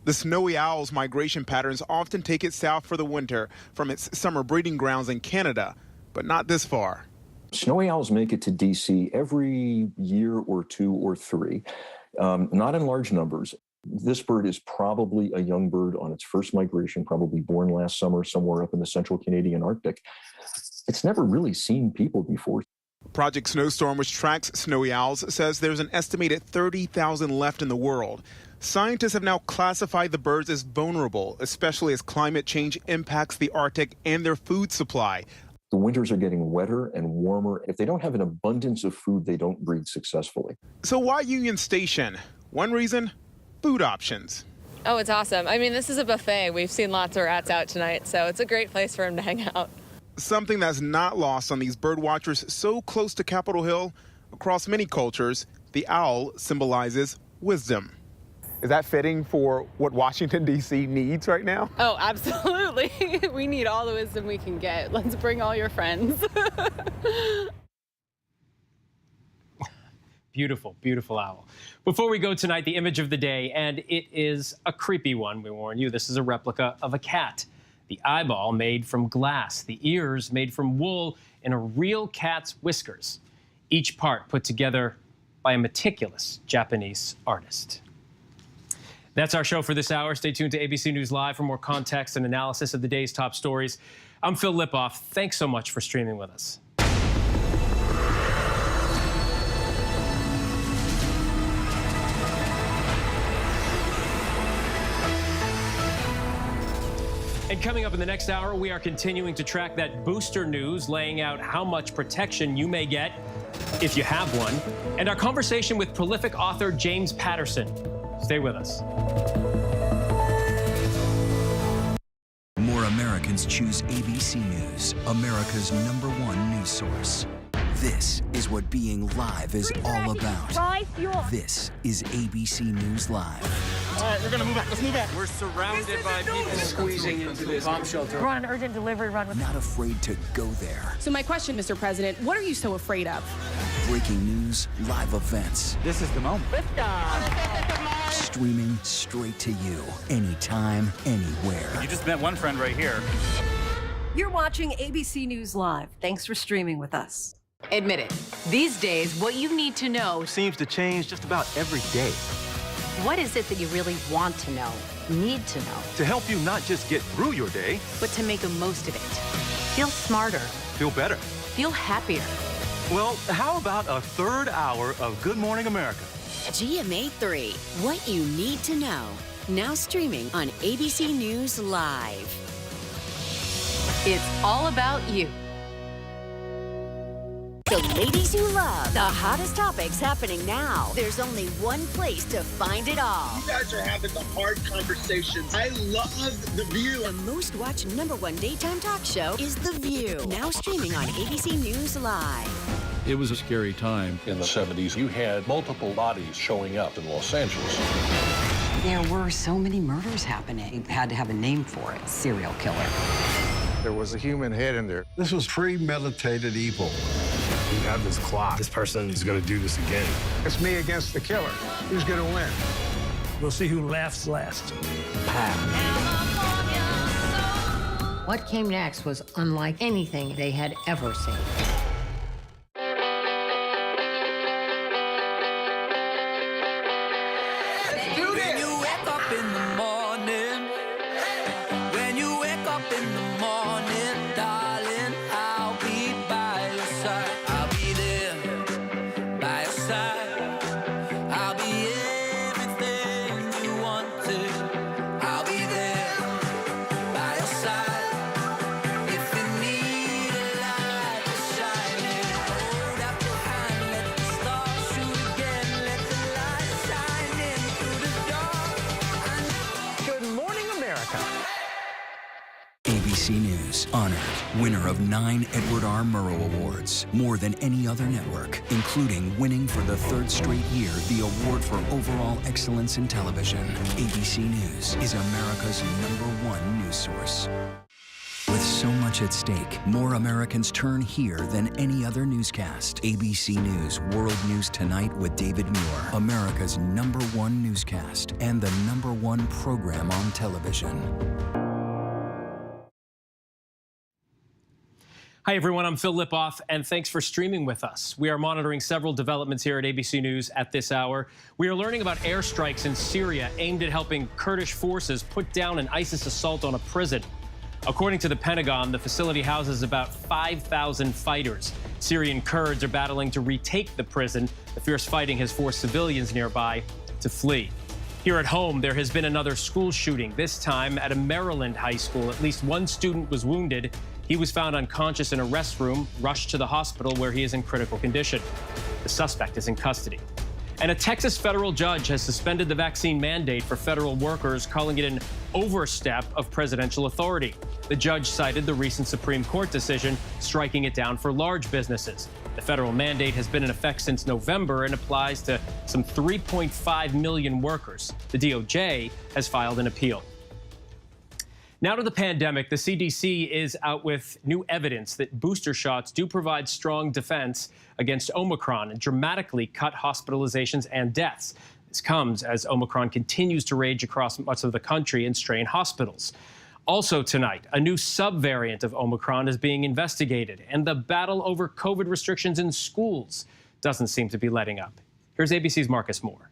The snowy owl's migration patterns often take it south for the winter from its summer breeding grounds in Canada, but not this far. Snowy owls make it to D.C. every year or two or three, not in large numbers. This bird is probably a young bird on its first migration, probably born last summer somewhere up in the central Canadian Arctic. It's never really seen people before. Project Snowstorm, which tracks snowy owls, says there's an estimated 30,000 left in the world. Scientists have now classified the birds as vulnerable, especially as climate change impacts the Arctic and their food supply. The winters are getting wetter and warmer. If they don't have an abundance of food, they don't breed successfully. So why Union Station? One reason, food options. Oh, it's awesome. I mean, this is a buffet. We've seen lots of rats out tonight, so it's a great place for them to hang out. Something that's not lost on these bird watchers so close to Capitol Hill. Across many cultures, the owl symbolizes wisdom. Is that fitting for what Washington, D.C. needs right now? Oh, absolutely. We need all the wisdom we can get. Let's bring all your friends. Beautiful, beautiful owl. Before we go tonight, the image of the day, and it is a creepy one, we warn you. This is a replica of a cat. The eyeball made from glass, the ears made from wool, and a real cat's whiskers. Each part put together by a meticulous Japanese artist. That's our show for this hour. Stay tuned to ABC News Live for more context and analysis of the day's top stories. I'm Phil Lipoff. Thanks so much for streaming with us. And coming up in the next hour, we are continuing to track that booster news, laying out how much protection you may get if you have one, and our conversation with prolific author James Patterson. Stay with us. More Americans choose ABC News, America's #1 news source. This is what being live is all about. This is ABC News Live. All right, we're gonna move back. Let's move back. We're surrounded by people squeezing into this bomb shelter. We're on an urgent delivery run with Not afraid to go there. So my question, Mr. President, what are you so afraid of? Breaking news, live events. This is the moment. Streaming straight to you, anytime, anywhere. You just met one friend right here. You're watching ABC News Live. Thanks for streaming with us. Admit it. These days, what you need to know seems to change just about every day. What is it that you really want to know, need to know? To help you not just get through your day, but to make the most of it. Feel smarter. Feel better. Feel happier. Well, how about a third hour of Good Morning America? GMA 3, what you need to know. Now streaming on ABC News Live. It's all about you. The ladies you love, the hottest topics happening now. There's only one place to find it all. You guys are having the hard conversations. I love The View. The most watched #1 daytime talk show is The View. Now streaming on ABC News Live. It was a scary time in the 70s. You had multiple bodies showing up in Los Angeles. There were so many murders happening. You had to have a name for it. Serial killer. There was a human head in there. This was premeditated evil. We have this clock. This person is going to do this again. It's me against the killer. Who's going to win? We'll see who laughs last. What came next was unlike anything they had ever seen. When you wake up in the morning, darling. ABC News. Honored. Winner of 9 Edward R. Murrow Awards. More than any other network, including winning for the 3rd straight year the award for overall excellence in television. ABC News is America's #1 news source. With so much at stake, more Americans turn here than any other newscast. ABC News World News Tonight with David Muir, America's #1 newscast and the #1 program on television. Hi, everyone. I'm Phil Lipoff, and thanks for streaming with us. We are monitoring several developments here at ABC News at this hour. We are learning about airstrikes in Syria aimed at helping Kurdish forces put down an ISIS assault on a prison. According to the Pentagon, the facility houses about 5,000 fighters. Syrian Kurds are battling to retake the prison. The fierce fighting has forced civilians nearby to flee. Here at home, there has been another school shooting, this time at a Maryland high school. At least one student was wounded. He was found unconscious in a restroom, rushed to the hospital where he is in critical condition. The suspect is in custody. And a Texas federal judge has suspended the vaccine mandate for federal workers, calling it an overstep of presidential authority. The judge cited the recent Supreme Court decision, striking it down for large businesses. The federal mandate has been in effect since November and applies to some 3.5 million workers. The DOJ has filed an appeal. Now to the pandemic. The CDC is out with new evidence that booster shots do provide strong defense against Omicron and dramatically cut hospitalizations and deaths. This comes as Omicron continues to rage across much of the country and strain hospitals. Also tonight, a new subvariant of Omicron is being investigated, and the battle over COVID restrictions in schools doesn't seem to be letting up. Here's ABC's Marcus Moore.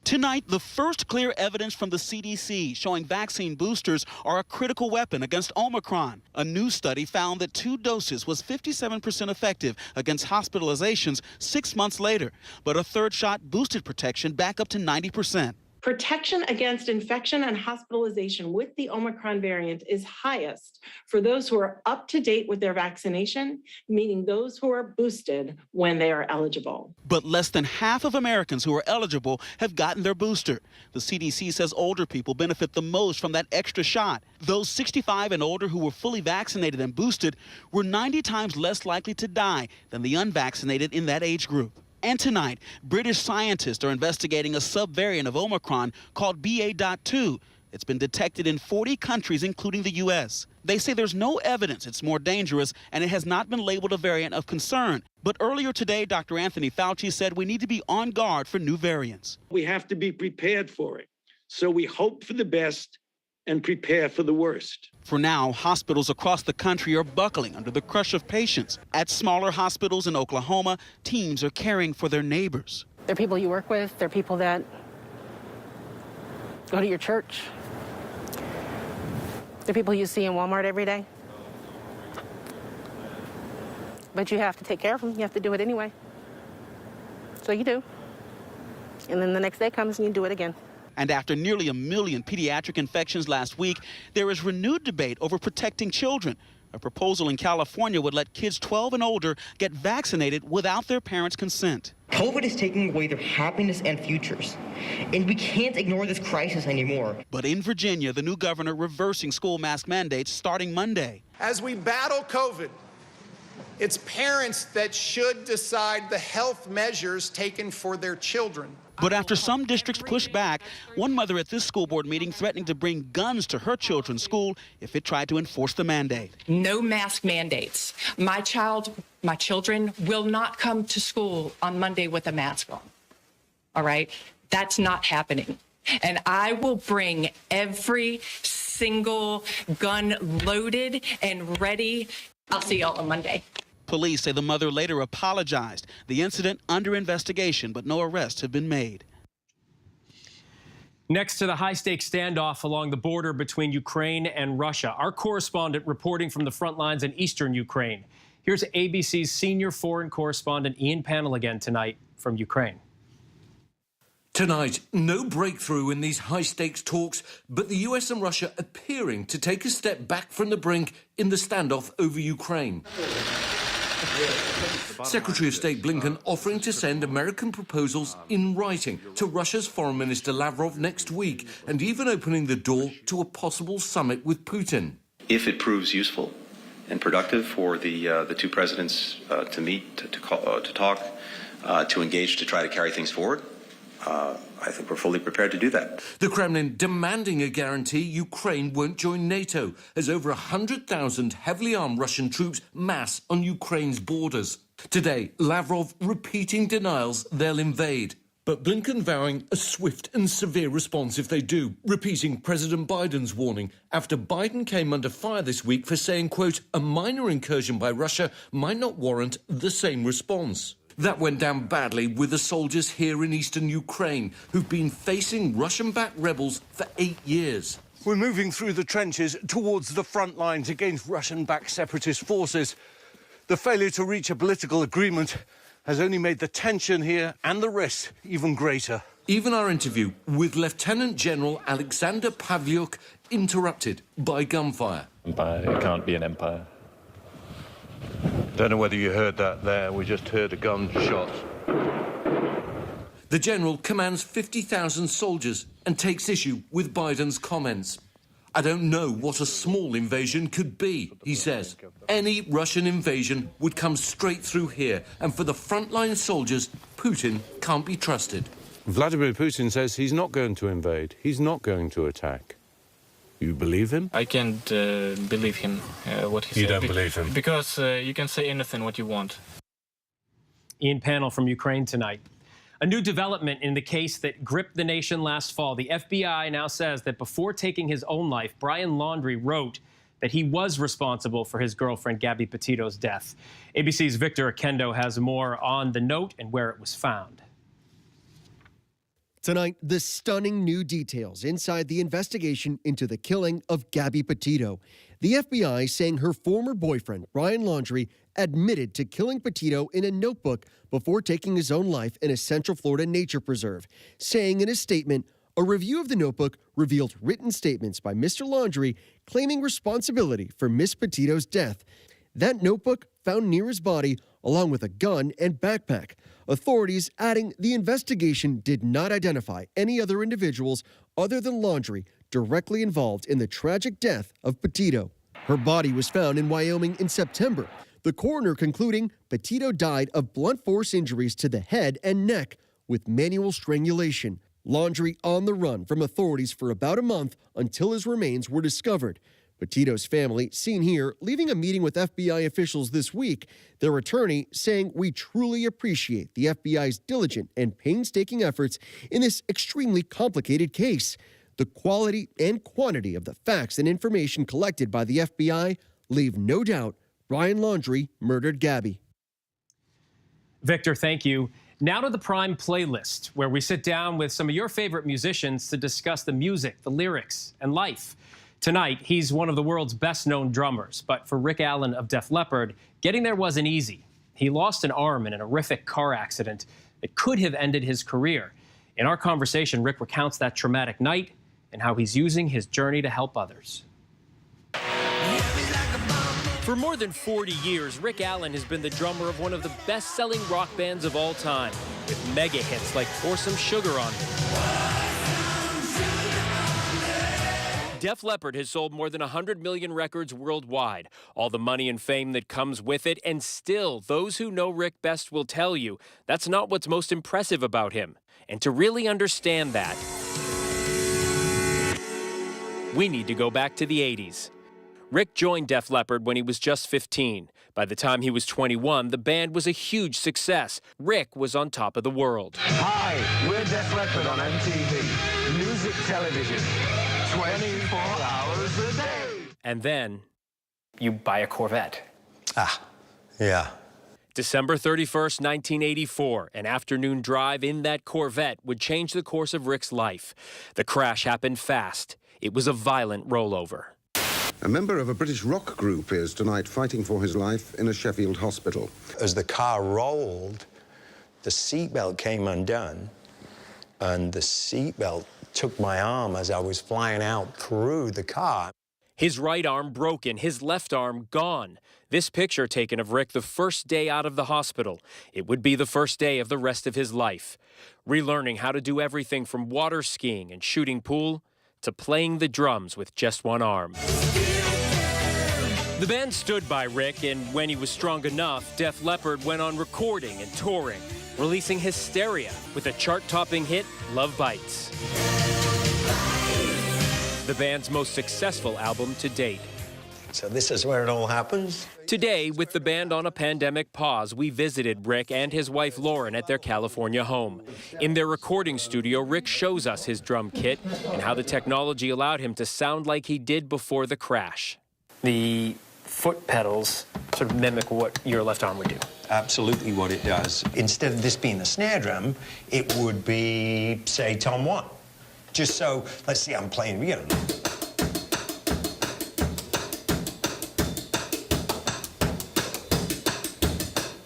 Tonight, the first clear evidence from the CDC showing vaccine boosters are a critical weapon against Omicron. A new study found that 2 doses was 57% effective against hospitalizations 6 months later, but a 3rd shot boosted protection back up to 90%. Protection against infection and hospitalization with the Omicron variant is highest for those who are up to date with their vaccination, meaning those who are boosted when they are eligible. But less than half of Americans who are eligible have gotten their booster. The CDC says older people benefit the most from that extra shot. Those 65 and older who were fully vaccinated and boosted were 90 times less likely to die than the unvaccinated in that age group. And tonight, British scientists are investigating a subvariant of Omicron called BA.2. It's been detected in 40 countries, including the U.S. They say there's no evidence it's more dangerous, and it has not been labeled a variant of concern. But earlier today, Dr. Anthony Fauci said we need to be on guard for new variants. We have to be prepared for it. So we hope for the best and prepare for the worst. For now, hospitals across the country are buckling under the crush of patients. At smaller hospitals in Oklahoma, teams are caring for their neighbors. They're people you work with. They're people that go to your church. They're people you see in Walmart every day. But you have to take care of them. You have to do it anyway. So you do. And then the next day comes and you do it again. And after nearly 1 million pediatric infections last week, there is renewed debate over protecting children. A proposal in California would let kids 12 and older get vaccinated without their parents' consent. COVID is taking away their happiness and futures, and we can't ignore this crisis anymore. But in Virginia, the new governor reversing school mask mandates starting Monday. As we battle COVID, it's parents that should decide the health measures taken for their children. But after some districts pushed back, one mother at this school board meeting threatening to bring guns to her children's school if it tried to enforce the mandate. No mask mandates. My children will not come to school on Monday with a mask on. All right? That's not happening. And I will bring every single gun loaded and ready. I'll see y'all on Monday. Police say the mother later apologized. The incident under investigation, but no arrests have been made. Next to the high-stakes standoff along the border between Ukraine and Russia, our correspondent reporting from the front lines in eastern Ukraine. Here's ABC's senior foreign correspondent Ian Pannell again tonight from Ukraine. Tonight, no breakthrough in these high-stakes talks, but the US and Russia appearing to take a step back from the brink in the standoff over Ukraine. Secretary of State Blinken offering to send American proposals in writing to Russia's Foreign Minister Lavrov next week, and even opening the door to a possible summit with Putin. if it proves useful and productive for the two presidents to meet, to talk, to engage, to try to carry things forward, I think we're fully prepared to do that. The Kremlin demanding a guarantee Ukraine won't join NATO as over 100,000 heavily armed Russian troops mass on Ukraine's borders. Today, Lavrov repeating denials they'll invade. But Blinken vowing a swift and severe response if they do, repeating President Biden's warning after Biden came under fire this week for saying, quote, a minor incursion by Russia might not warrant the same response. That went down badly with the soldiers here in eastern Ukraine who've been facing Russian-backed rebels for 8 years. We're moving through the trenches towards the front lines against Russian-backed separatist forces. The failure to reach a political agreement has only made the tension here and the risk even greater. Even our interview with Lieutenant General Alexander Pavlyuk interrupted by gunfire. Empire, it can't be an empire. Don't know whether you heard that there. We just heard a gunshot. The general commands 50,000 soldiers and takes issue with Biden's comments. I don't know what a small invasion could be, he says. Any Russian invasion would come straight through here, and for the frontline soldiers, Putin can't be trusted. Vladimir Putin says he's not going to invade. He's not going to attack. You believe him? I can't believe him, what he said. You don't believe him? Because you can say anything what you want. Ian Panel from Ukraine tonight. A new development in the case that gripped the nation last fall. The FBI now says that before taking his own life, Brian Laundrie wrote that he was responsible for his girlfriend Gabby Petito's death. ABC's Victor Akendo has more on the note and where it was found. Tonight, the stunning new details inside the investigation into the killing of Gabby Petito. The FBI saying her former boyfriend, Brian Laundrie, admitted to killing Petito in a notebook before taking his own life in a Central Florida nature preserve, saying in a statement, a review of the notebook revealed written statements by Mr. Laundrie claiming responsibility for Miss Petito's death. That notebook found near his body along with a gun and backpack. Authorities adding the investigation did not identify any other individuals other than Laundrie directly involved in the tragic death of Petito. Her body was found in Wyoming in September. The coroner concluding Petito died of blunt force injuries to the head and neck with manual strangulation. Laundrie on the run from authorities for about a month until his remains were discovered. Petito's family, seen here, leaving a meeting with FBI officials this week, their attorney saying, we truly appreciate the FBI's diligent and painstaking efforts in this extremely complicated case. The quality and quantity of the facts and information collected by the FBI leave no doubt Brian Laundrie murdered Gabby. Victor, thank you. Now to the Prime playlist, where we sit down with some of your favorite musicians to discuss the music, the lyrics, and life. Tonight, he's one of the world's best-known drummers, but for Rick Allen of Def Leppard, getting there wasn't easy. He lost an arm in an horrific car accident that could have ended his career. In our conversation, Rick recounts that traumatic night and how he's using his journey to help others. For more than 40 years, Rick Allen has been the drummer of one of the best-selling rock bands of all time, with mega hits like Pour Some Sugar on Me. Def Leppard has sold more than 100 million records worldwide, all the money and fame that comes with it, and still, those who know Rick best will tell you that's not what's most impressive about him. And to really understand that, we need to go back to the 80s. Rick joined Def Leppard when he was just 15. By the time he was 21, the band was a huge success. Rick was on top of the world. Hi, we're Def Leppard on MTV. Music television. 24 hours a day. And then you buy a Corvette. Yeah. December 31st, 1984, an afternoon drive in that Corvette would change the course of Rick's life. The crash happened fast. It was a violent rollover. A member of a British rock group is tonight fighting for his life in a Sheffield hospital. As the car rolled, the seatbelt came undone, and the seatbelt took my arm as I was flying out through the car. His right arm broken, his left arm gone. This picture taken of Rick the first day out of the hospital. It would be the first day of the rest of his life. Relearning how to do everything from water skiing and shooting pool to playing the drums with just one arm. The band stood by Rick, and when he was strong enough, Def Leppard went on recording and touring, releasing Hysteria with a chart-topping hit, Love Bites. The band's most successful album to date. So this is where it all happens? Today, with the band on a pandemic pause, we visited Rick and his wife Lauren at their California home. In their recording studio, Rick shows us his drum kit and how the technology allowed him to sound like he did before the crash. The foot pedals sort of mimic what your left arm would do. Absolutely what it does. Instead of this being a snare drum, it would be, say, Tom 1. Just so, let's see, I'm playing, you know.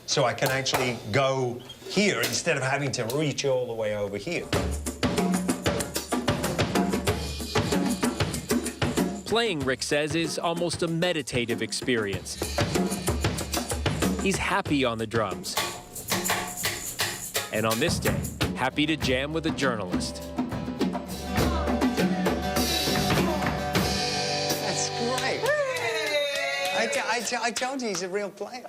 So I can actually go here instead of having to reach all the way over here. Playing, Rick says, is almost a meditative experience. He's happy on the drums. And on this day, happy to jam with a journalist. That's great. I told you he's a real player.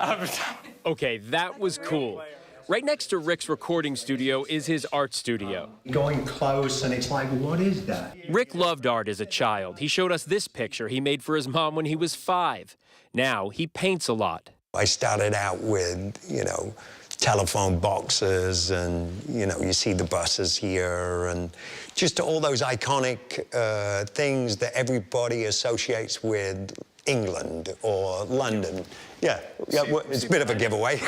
Okay, that was cool. Right next to Rick's recording studio is his art studio. Going close, and it's like, what is that? Rick loved art as a child. He showed us this picture he made for his mom when he was 5. Now he paints a lot. I started out with, you know, telephone boxes, and, you know, you see the buses here, and just all those iconic things that everybody associates with England or London. Yeah, it's a bit of a giveaway.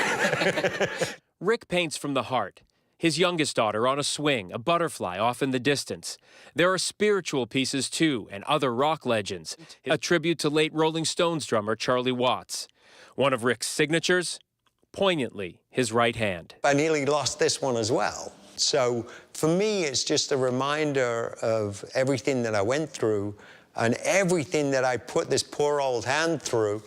Rick paints from the heart. His youngest daughter on a swing, a butterfly off in the distance. There are spiritual pieces, too, and other rock legends. A tribute to late Rolling Stones drummer Charlie Watts. One of Rick's signatures, poignantly, his right hand. I nearly lost this one as well. So for me, it's just a reminder of everything that I went through and everything that I put this poor old hand through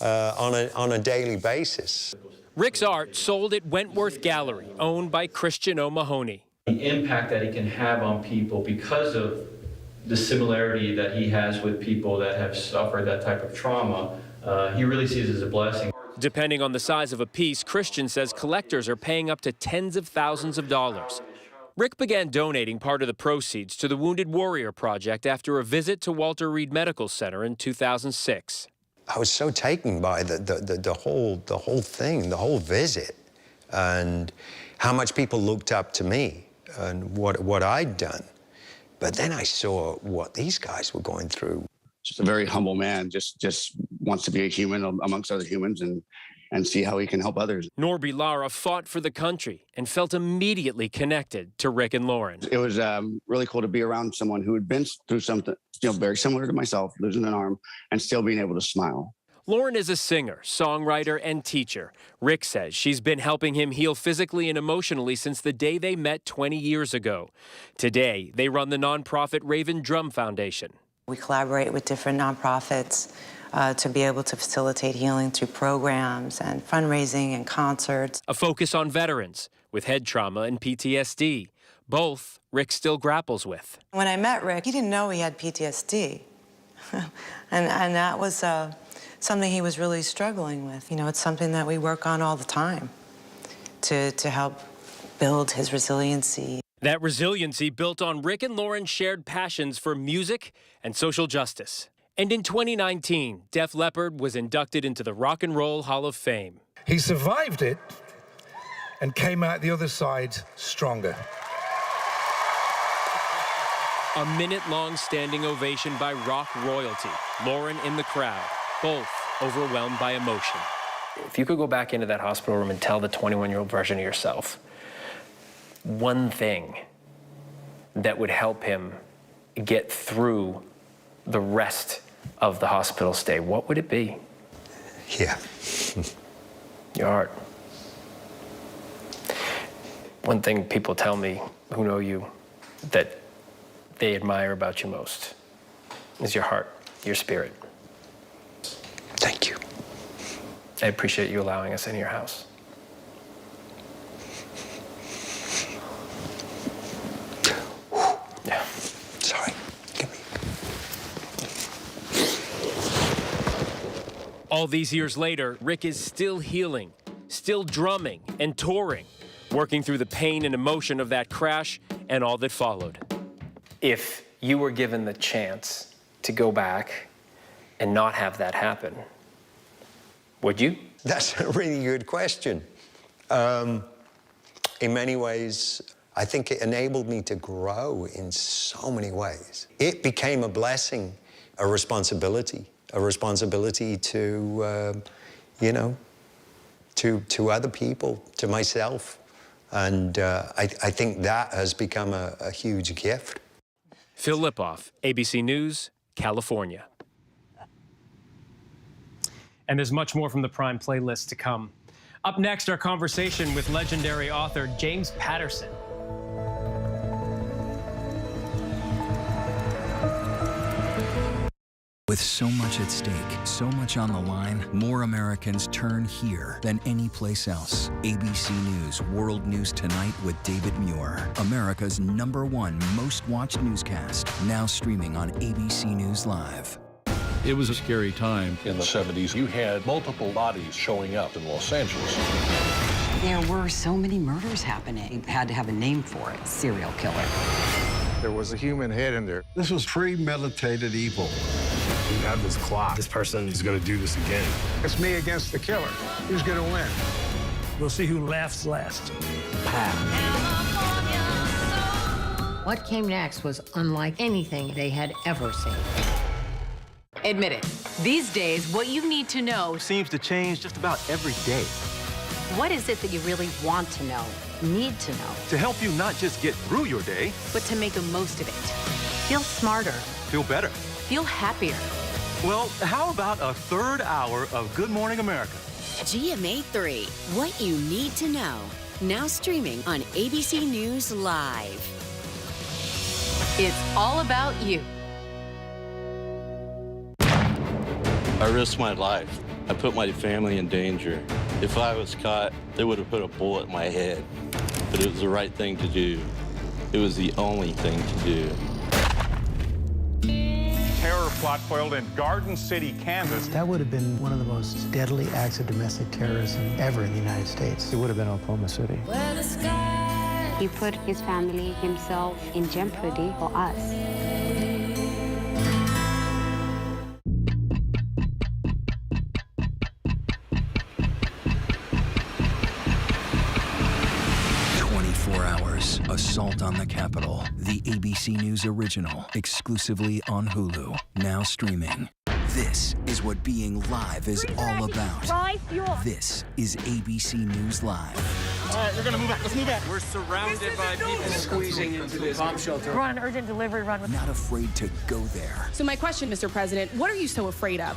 on a daily basis. Rick's art sold at Wentworth Gallery, owned by Christian O'Mahony. The impact that he can have on people because of the similarity that he has with people that have suffered that type of trauma, he really sees as a blessing. Depending on the size of a piece, Christian says collectors are paying up to tens of thousands of dollars. Rick began donating part of the proceeds to the Wounded Warrior Project after a visit to Walter Reed Medical Center in 2006. I was so taken by the whole thing, the whole visit, and how much people looked up to me and what I'd done. But then I saw what these guys were going through. Just a very humble man, just wants to be a human amongst other humans and see how he can help others. Norby Lara fought for the country and felt immediately connected to Rick and Lauren. It was really cool to be around someone who had been through something, you know, very similar to myself, losing an arm, and still being able to smile. Lauren is a singer, songwriter, and teacher. Rick says she's been helping him heal physically and emotionally since the day they met 20 years ago. Today, they run the nonprofit Raven Drum Foundation. We collaborate with different nonprofits to be able to facilitate healing through programs and fundraising and concerts. A focus on veterans with head trauma and PTSD. Both Rick still grapples with. When I met Rick, he didn't know he had PTSD. and that was something he was really struggling with. You know, it's something that we work on all the time to help build his resiliency. That resiliency built on Rick and Lauren's shared passions for music and social justice. And in 2019, Def Leppard was inducted into the Rock and Roll Hall of Fame. He survived it and came out the other side stronger. A minute-long standing ovation by rock royalty. Lauren in the crowd, both overwhelmed by emotion. If you could go back into that hospital room and tell the 21-year-old version of yourself one thing that would help him get through the rest of the hospital stay, what would it be? Yeah. Your heart. One thing people tell me who know you that they admire about you most is your heart, your spirit. Thank you. I appreciate you allowing us in your house. Yeah. Sorry. All these years later, Rick is still healing, still drumming and touring, working through the pain and emotion of that crash and all that followed. If you were given the chance to go back and not have that happen, would you? That's a really good question. In many ways, I think it enabled me to grow in so many ways. It became a blessing, a responsibility to, you know, to other people, to myself. And I think that has become a huge gift. Phil Lipoff, ABC News, California. And there's much more from the Prime playlist to come. Up next, our conversation with legendary author James Patterson. With so much at stake, so much on the line, more Americans turn here than any place else. ABC News World News Tonight with David Muir, America's #1 most watched newscast, now streaming on ABC News Live. It was a scary time. In the 70s, you had multiple bodies showing up in Los Angeles. There were so many murders happening. You had to have a name for it, serial killer. There was a human head in there. This was premeditated evil. We have this clock. This person is going to do this again. It's me against the killer. Who's going to win? We'll see who laughs last. What came next was unlike anything they had ever seen. Admit it. These days, what you need to know seems to change just about every day. What is it that you really want to know, need to know? To help you not just get through your day, but to make the most of it. Feel smarter. Feel better. Feel happier. Well, how about a third hour of Good Morning America? GMA 3, what you need to know. Now streaming on ABC News Live. It's all about you. I risked my life. I put my family in danger. If I was caught, they would have put a bullet in my head. But it was the right thing to do. It was the only thing to do. Terror plot foiled in Garden City, Kansas. That would have been one of the most deadly acts of domestic terrorism ever in the United States. It would have been Oklahoma City. He put his family, himself, in jeopardy for us. 24 hours, assault on the Capitol. The ABC News original, exclusively on Hulu. Now streaming. This is what being live is all about. This is ABC News Live. All right, we're gonna move back. Let's move back. We're surrounded by people squeezing into this bomb shelter. We're on an urgent delivery run. Not afraid to go there. So my question, Mr. President, what are you so afraid of?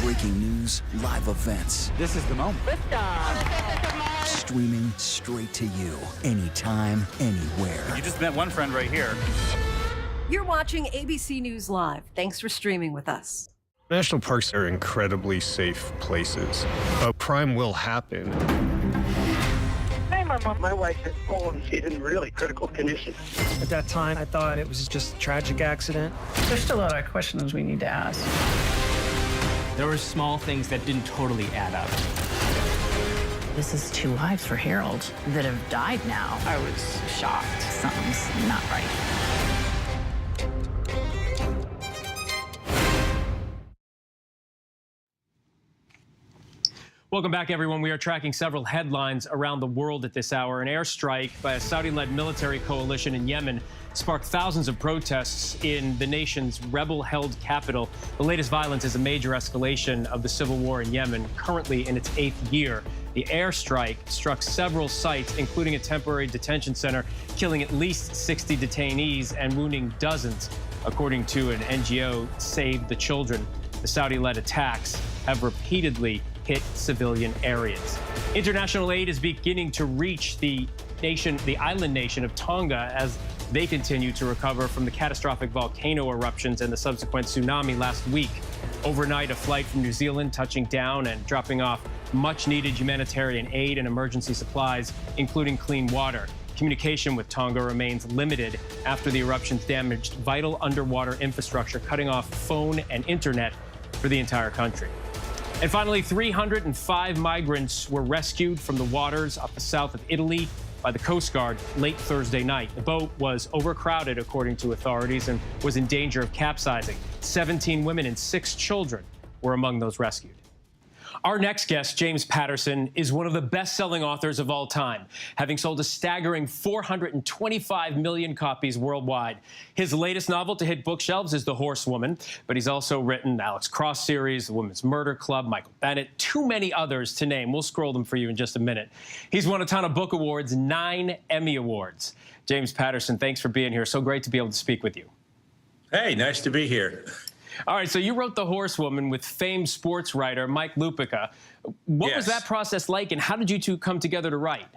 Breaking news, live events. This is the moment. Streaming straight to you, anytime, anywhere. You just met one friend right here. You're watching ABC News Live. Thanks for streaming with us. National parks are incredibly safe places. A crime will happen. Hey, my wife has fallen. She's in really critical condition. At that time, I thought it was just a tragic accident. There's still a lot of questions we need to ask. There were small things that didn't totally add up. This is 2 lives for Harold that have died now. I was shocked. Something's not right. Welcome back, everyone. We are tracking several headlines around the world at this hour. An airstrike by a Saudi-led military coalition in Yemen sparked thousands of protests in the nation's rebel-held capital. The latest violence is a major escalation of the civil war in Yemen, currently in its 8th year. The airstrike struck several sites, including a temporary detention center, killing at least 60 detainees and wounding dozens, according to an NGO, Save the Children. The Saudi-led attacks have repeatedly hit civilian areas. International aid is beginning to reach the island nation of Tonga as they continue to recover from the catastrophic volcano eruptions and the subsequent tsunami last week. Overnight, a flight from New Zealand touching down and dropping off much-needed humanitarian aid and emergency supplies, including clean water. Communication with Tonga remains limited after the eruptions damaged vital underwater infrastructure, cutting off phone and internet for the entire country. And finally, 305 migrants were rescued from the waters off the south of Italy by the Coast Guard late Thursday night. The boat was overcrowded, according to authorities, and was in danger of capsizing. 17 women and 6 children were among those rescued. Our next guest, James Patterson, is one of the best-selling authors of all time, having sold a staggering 425 million copies worldwide. His latest novel to hit bookshelves is The Horsewoman, but he's also written the Alex Cross series, The Women's Murder Club, Michael Bennett, too many others to name. We'll scroll them for you in just a minute. He's won a ton of book awards, 9 Emmy Awards. James Patterson, thanks for being here. So great to be able to speak with you. Hey, nice to be here. All right, so you wrote The Horsewoman with famed sports writer Mike Lupica. What was that process like, and how did you two come together to write?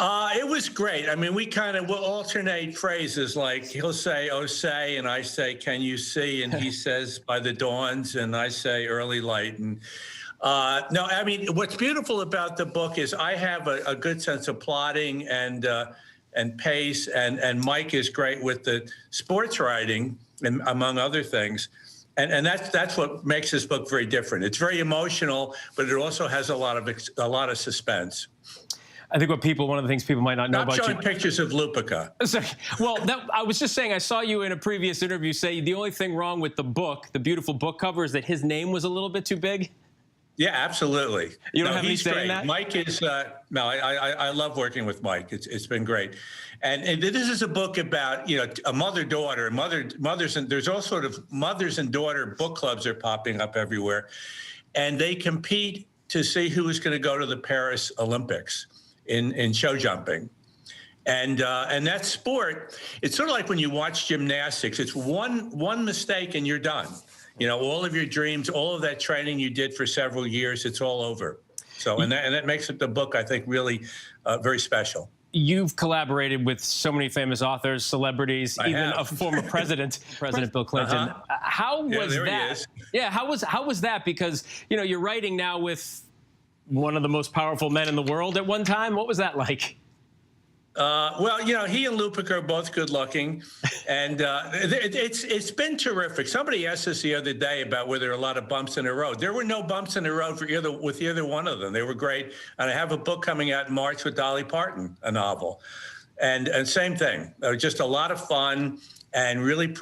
It was great. I mean, we kind of will alternate phrases, like he'll say, "Oh, say," and I say, "Can you see?" And he says, "By the dawns," and I say, "Early light." And no, I mean, what's beautiful about the book is I have a good sense of plotting and pace, and Mike is great with the sports writing, and among other things. And that's what makes this book very different. It's very emotional, but it also has a lot of suspense. I think one of the things people might not know about you. Stop showing pictures of Lupica. Sorry. Well, I was just saying, I saw you in a previous interview say the only thing wrong with the book, the beautiful book cover, is that his name was a little bit too big. Yeah, absolutely. You don't have me saying that? Mike is, no, I love working with Mike. It's been great. And this is a book about, a mother-daughter, mothers, and there's all sort of mothers and daughter book clubs are popping up everywhere. And they compete to see who is going to go to the Paris Olympics in show jumping. And that sport, it's sort of like when you watch gymnastics. It's one mistake and you're done. All of your dreams, all of that training you did for several years, it's all over. So, and that makes it the book, I think, really very special. You've collaborated with so many famous authors, celebrities, even a former president, President Bill Clinton. How was that? Yeah, how was that? Because, you're writing now with one of the most powerful men in the world at one time. What was that like? Well, he and Lupica are both good-looking, and it's been terrific. Somebody asked us the other day about whether there are a lot of bumps in the road. There were no bumps in the road with either one of them. They were great, and I have a book coming out in March with Dolly Parton, a novel, and same thing. Just a lot of fun, and really,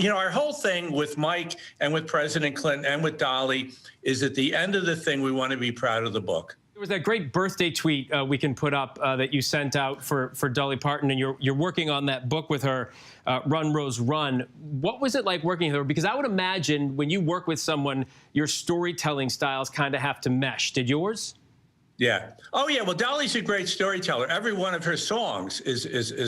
our whole thing with Mike and with President Clinton and with Dolly is at the end of the thing, we want to be proud of the book. There was that great birthday tweet we can put up that you sent out for Dolly Parton, and you're working on that book with her, Run, Rose, Run. What was it like working with her? Because I would imagine when you work with someone, your storytelling styles kind of have to mesh. Did yours? Yeah. Oh, yeah. Well, Dolly's a great storyteller. Every one of her songs is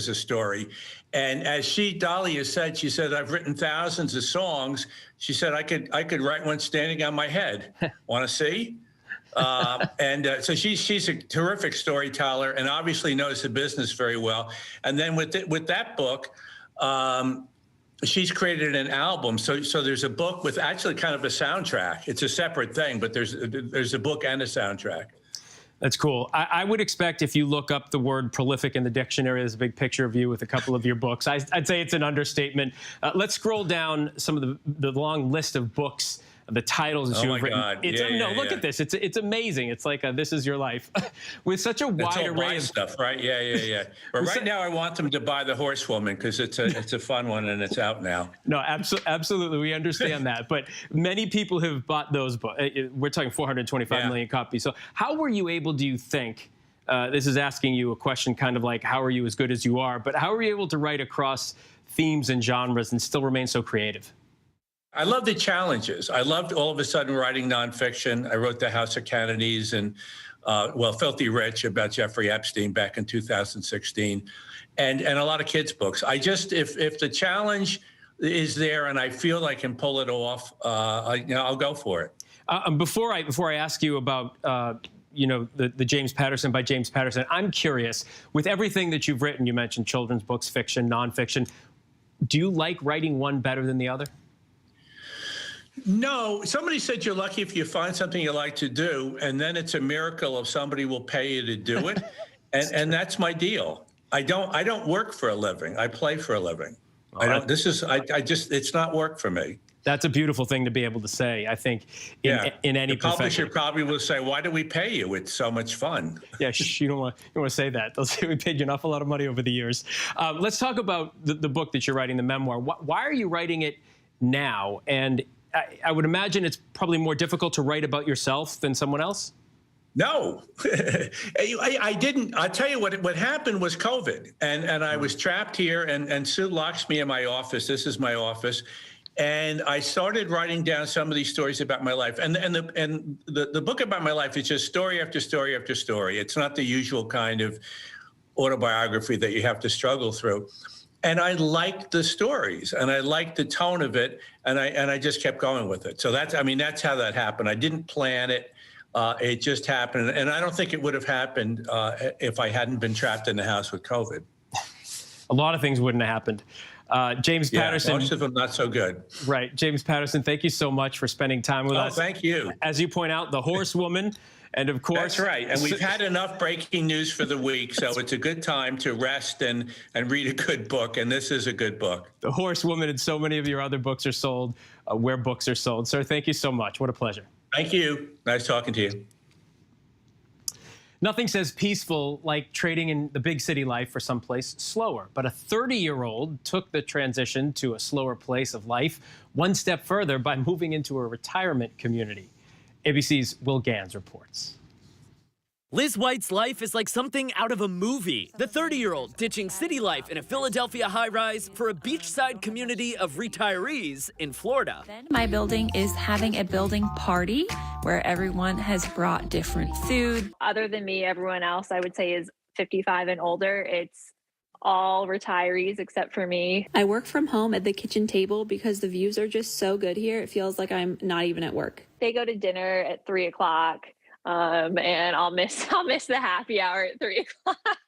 a story. And as Dolly has said, she said, I've written thousands of songs. She said, I could write one standing on my head. Want to see? So she's a terrific storyteller and obviously knows the business very well. And then with that book, she's created an album. So there's a book with actually kind of a soundtrack. It's a separate thing, but there's a book and a soundtrack. That's cool. I would expect if you look up the word prolific in the dictionary, there's a big picture of you with a couple of your books. I'd say it's an understatement. Let's scroll down some of the long list of books, the titles that you've written. God. Look at this. It's amazing. It's like This Is Your Life with such a wide array of stuff, right? Yeah. But right now, I want them to buy The Horsewoman because it's a fun one and it's out now. No, absolutely, we understand that. But many people have bought those books. We're talking 425 million copies. So how were you able? Do you think? This is asking you a question, kind of like how are you as good as you are? But how are you able to write across themes and genres and still remain so creative? I love the challenges. I loved all of a sudden writing nonfiction. I wrote The House of Kennedys and, Filthy Rich about Jeffrey Epstein back in 2016, and a lot of kids' books. If the challenge is there and I feel I can pull it off, I'll go for it. Before I ask you about the James Patterson by James Patterson, I'm curious, with everything that you've written, you mentioned children's books, fiction, nonfiction. Do you like writing one better than the other? No, somebody said you're lucky if you find something you like to do, and then it's a miracle if somebody will pay you to do it, and that's my deal. I don't work for a living. I play for a living. It's not work for me. That's a beautiful thing to be able to say, I think, in any the publisher profession. probably will say, why do we pay you? It's so much fun. Yeah, you don't want to say that. They'll say we paid you an awful lot of money over the years. Let's talk about the book that you're writing, the memoir. Why are you writing it now? And I would imagine it's probably more difficult to write about yourself than someone else. No, I didn't. I'll tell you what happened was COVID, and I was trapped here, and Sue locks me in my office. This is my office. And I started writing down some of these stories about my life. And the book about my life is just story after story after story. It's not the usual kind of autobiography that you have to struggle through. And I liked the stories, and I liked the tone of it, and I just kept going with it. So that's how that happened. I didn't plan it. It just happened. And I don't think it would have happened if I hadn't been trapped in the house with COVID. A lot of things wouldn't have happened. James Patterson. Most of them not so good. Right. James Patterson, thank you so much for spending time with us. Thank you. As you point out, the horsewoman, and of course. That's right. And we've had enough breaking news for the week, so it's a good time to rest and read a good book, and this is a good book. The horsewoman and so many of your other books are sold where books are sold. Sir, thank you so much. What a pleasure. Thank you. Nice talking to you. Nothing says peaceful like trading in the big city life for someplace slower. But a 30-year-old took the transition to a slower place of life one step further by moving into a retirement community. ABC's Will Gans reports. Liz White's life is like something out of a movie. The 30-year-old ditching city life in a Philadelphia high-rise for a beachside community of retirees in Florida. My building is having a building party where everyone has brought different food. Other than me, everyone else I would say is 55 and older. It's all retirees except for me. I work from home at the kitchen table because the views are just so good here. It feels like I'm not even at work. They go to dinner at 3 o'clock. And I'll miss the happy hour at 3 o'clock.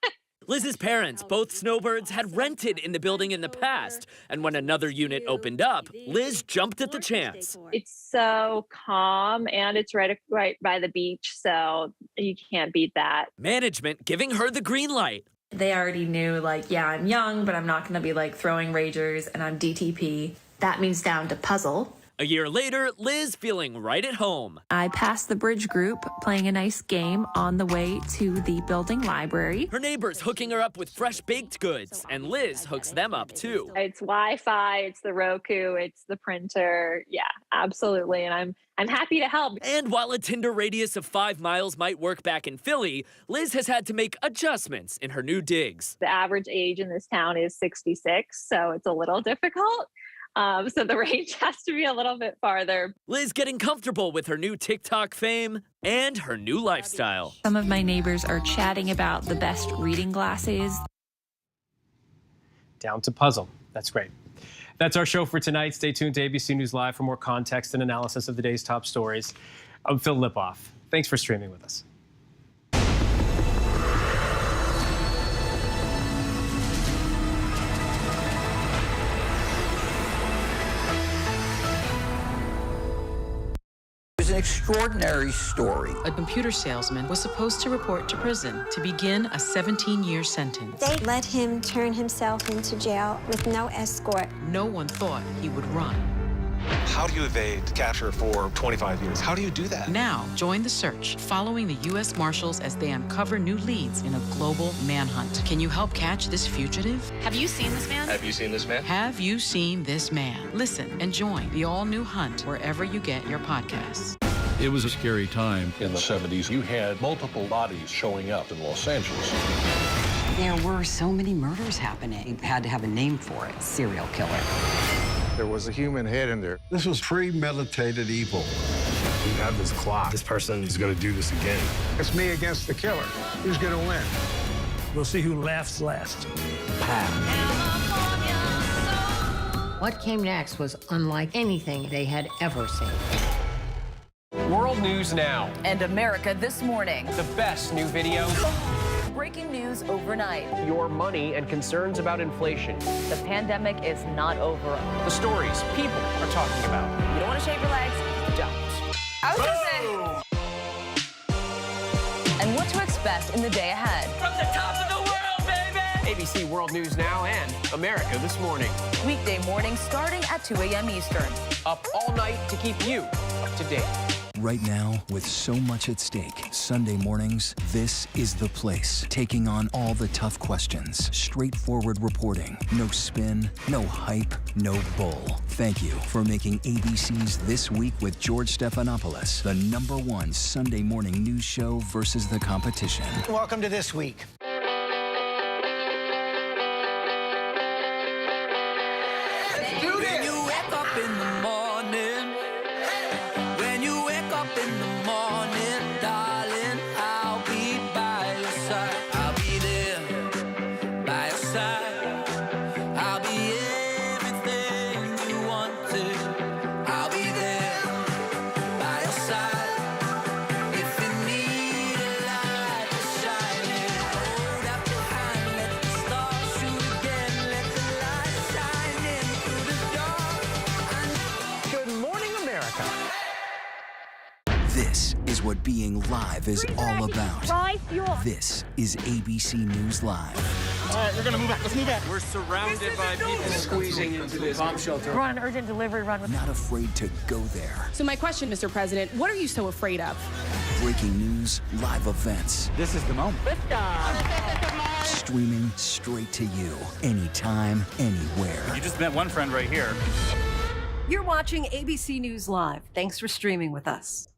Liz's parents, both snowbirds, had rented in the building in the past. And when another unit opened up, Liz jumped at the chance. It's so calm, and it's right by the beach, so you can't beat that. Management giving her the green light. They already knew, yeah, I'm young, but I'm not going to be, throwing ragers, and I'm DTP. That means down to puzzle. A year later, Liz feeling right at home. I passed the bridge group, playing a nice game on the way to the building library. Her neighbors hooking her up with fresh baked goods, and Liz hooks them up too. It's Wi-Fi, it's the Roku, it's the printer. Yeah, absolutely. And I'm happy to help. And while a Tinder radius of 5 miles might work back in Philly, Liz has had to make adjustments in her new digs. The average age in this town is 66, so it's a little difficult. So the range has to be a little bit farther. Liz getting comfortable with her new TikTok fame and her new lifestyle. Some of my neighbors are chatting about the best reading glasses. Down to puzzle. That's great. That's our show for tonight. Stay tuned to ABC News Live for more context and analysis of the day's top stories. I'm Phil Lipoff. Thanks for streaming with us. An extraordinary story. A computer salesman was supposed to report to prison to begin a 17-year sentence. They let him turn himself into jail with no escort. No one thought he would run. How do you evade capture for 25 years? How do you do that? Now, join the search, following the U.S. Marshals as they uncover new leads in a global manhunt. Can you help catch this fugitive? Have you seen this man? Have you seen this man? Have you seen this man? Listen and join the all-new Hunt wherever you get your podcasts. It was a scary time in the 70s. You had multiple bodies showing up in Los Angeles. There were so many murders happening. You had to have a name for it, serial killer. There was a human head in there. This was premeditated evil. We have this clock. This person is going to do this again. It's me against the killer. Who's going to win? We'll see who laughs last. What came next was unlike anything they had ever seen. World News Now. And America This Morning. The best new videos. Breaking news overnight. Your money and concerns about inflation. The pandemic is not over. The stories people are talking about. You don't want to shave your legs? Don't. I was going to say. And what to expect in the day ahead. From the top of the world, baby! ABC World News Now and America This Morning. Weekday morning starting at 2 a.m. Eastern. Up all night to keep you up to date. Right now, with so much at stake, Sunday mornings, this is the place. Taking on all the tough questions, straightforward reporting, no spin, no hype, no bull. Thank you for making ABC's This Week with George Stephanopoulos the #1 Sunday morning news show versus the competition. Welcome to This Week. Let's do this. When you wake up in the morning, when you wake up in the morning, darling, I'll be by your side. I'll be there by your side. I'll be everything you wanted. I'll be there by your side. If you need a light to shine it, hold up your hand, let the stars shoot again, let the light shine in through the door. Good morning, America. This is what being live is all about. This is ABC News Live. All right, we're going to move out. Let's move out. We're surrounded by people squeezing into this bomb shelter. We're on an urgent delivery run. Not afraid to go there. So my question, Mr. President, what are you so afraid of? Breaking news, live events. This is the moment. Streaming straight to you, anytime, anywhere. You just met one friend right here. You're watching ABC News Live. Thanks for streaming with us.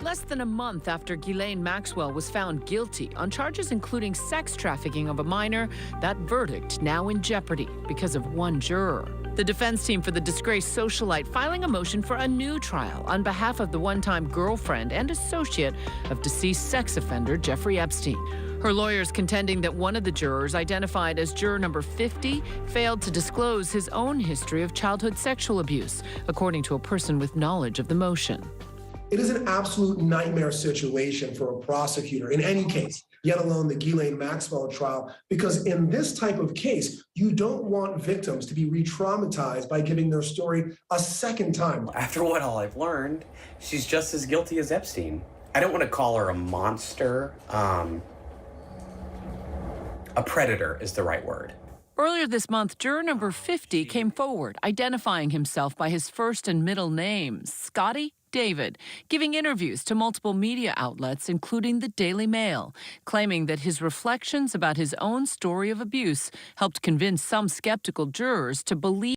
Less than a month after Ghislaine Maxwell was found guilty on charges including sex trafficking of a minor, that verdict now in jeopardy because of one juror. The defense team for the disgraced socialite filing a motion for a new trial on behalf of the one-time girlfriend and associate of deceased sex offender Jeffrey Epstein. Her lawyers contending that one of the jurors, identified as juror number 50, failed to disclose his own history of childhood sexual abuse, according to a person with knowledge of the motion. It is an absolute nightmare situation for a prosecutor in any case, yet alone the Ghislaine Maxwell trial, because in this type of case, you don't want victims to be re-traumatized by giving their story a second time. After what all I've learned, she's just as guilty as Epstein. I don't want to call her a monster. A predator is the right word. Earlier this month, juror number 50 came forward, identifying himself by his first and middle names, Scotty David, giving interviews to multiple media outlets, including the Daily Mail, claiming that his reflections about his own story of abuse helped convince some skeptical jurors to believe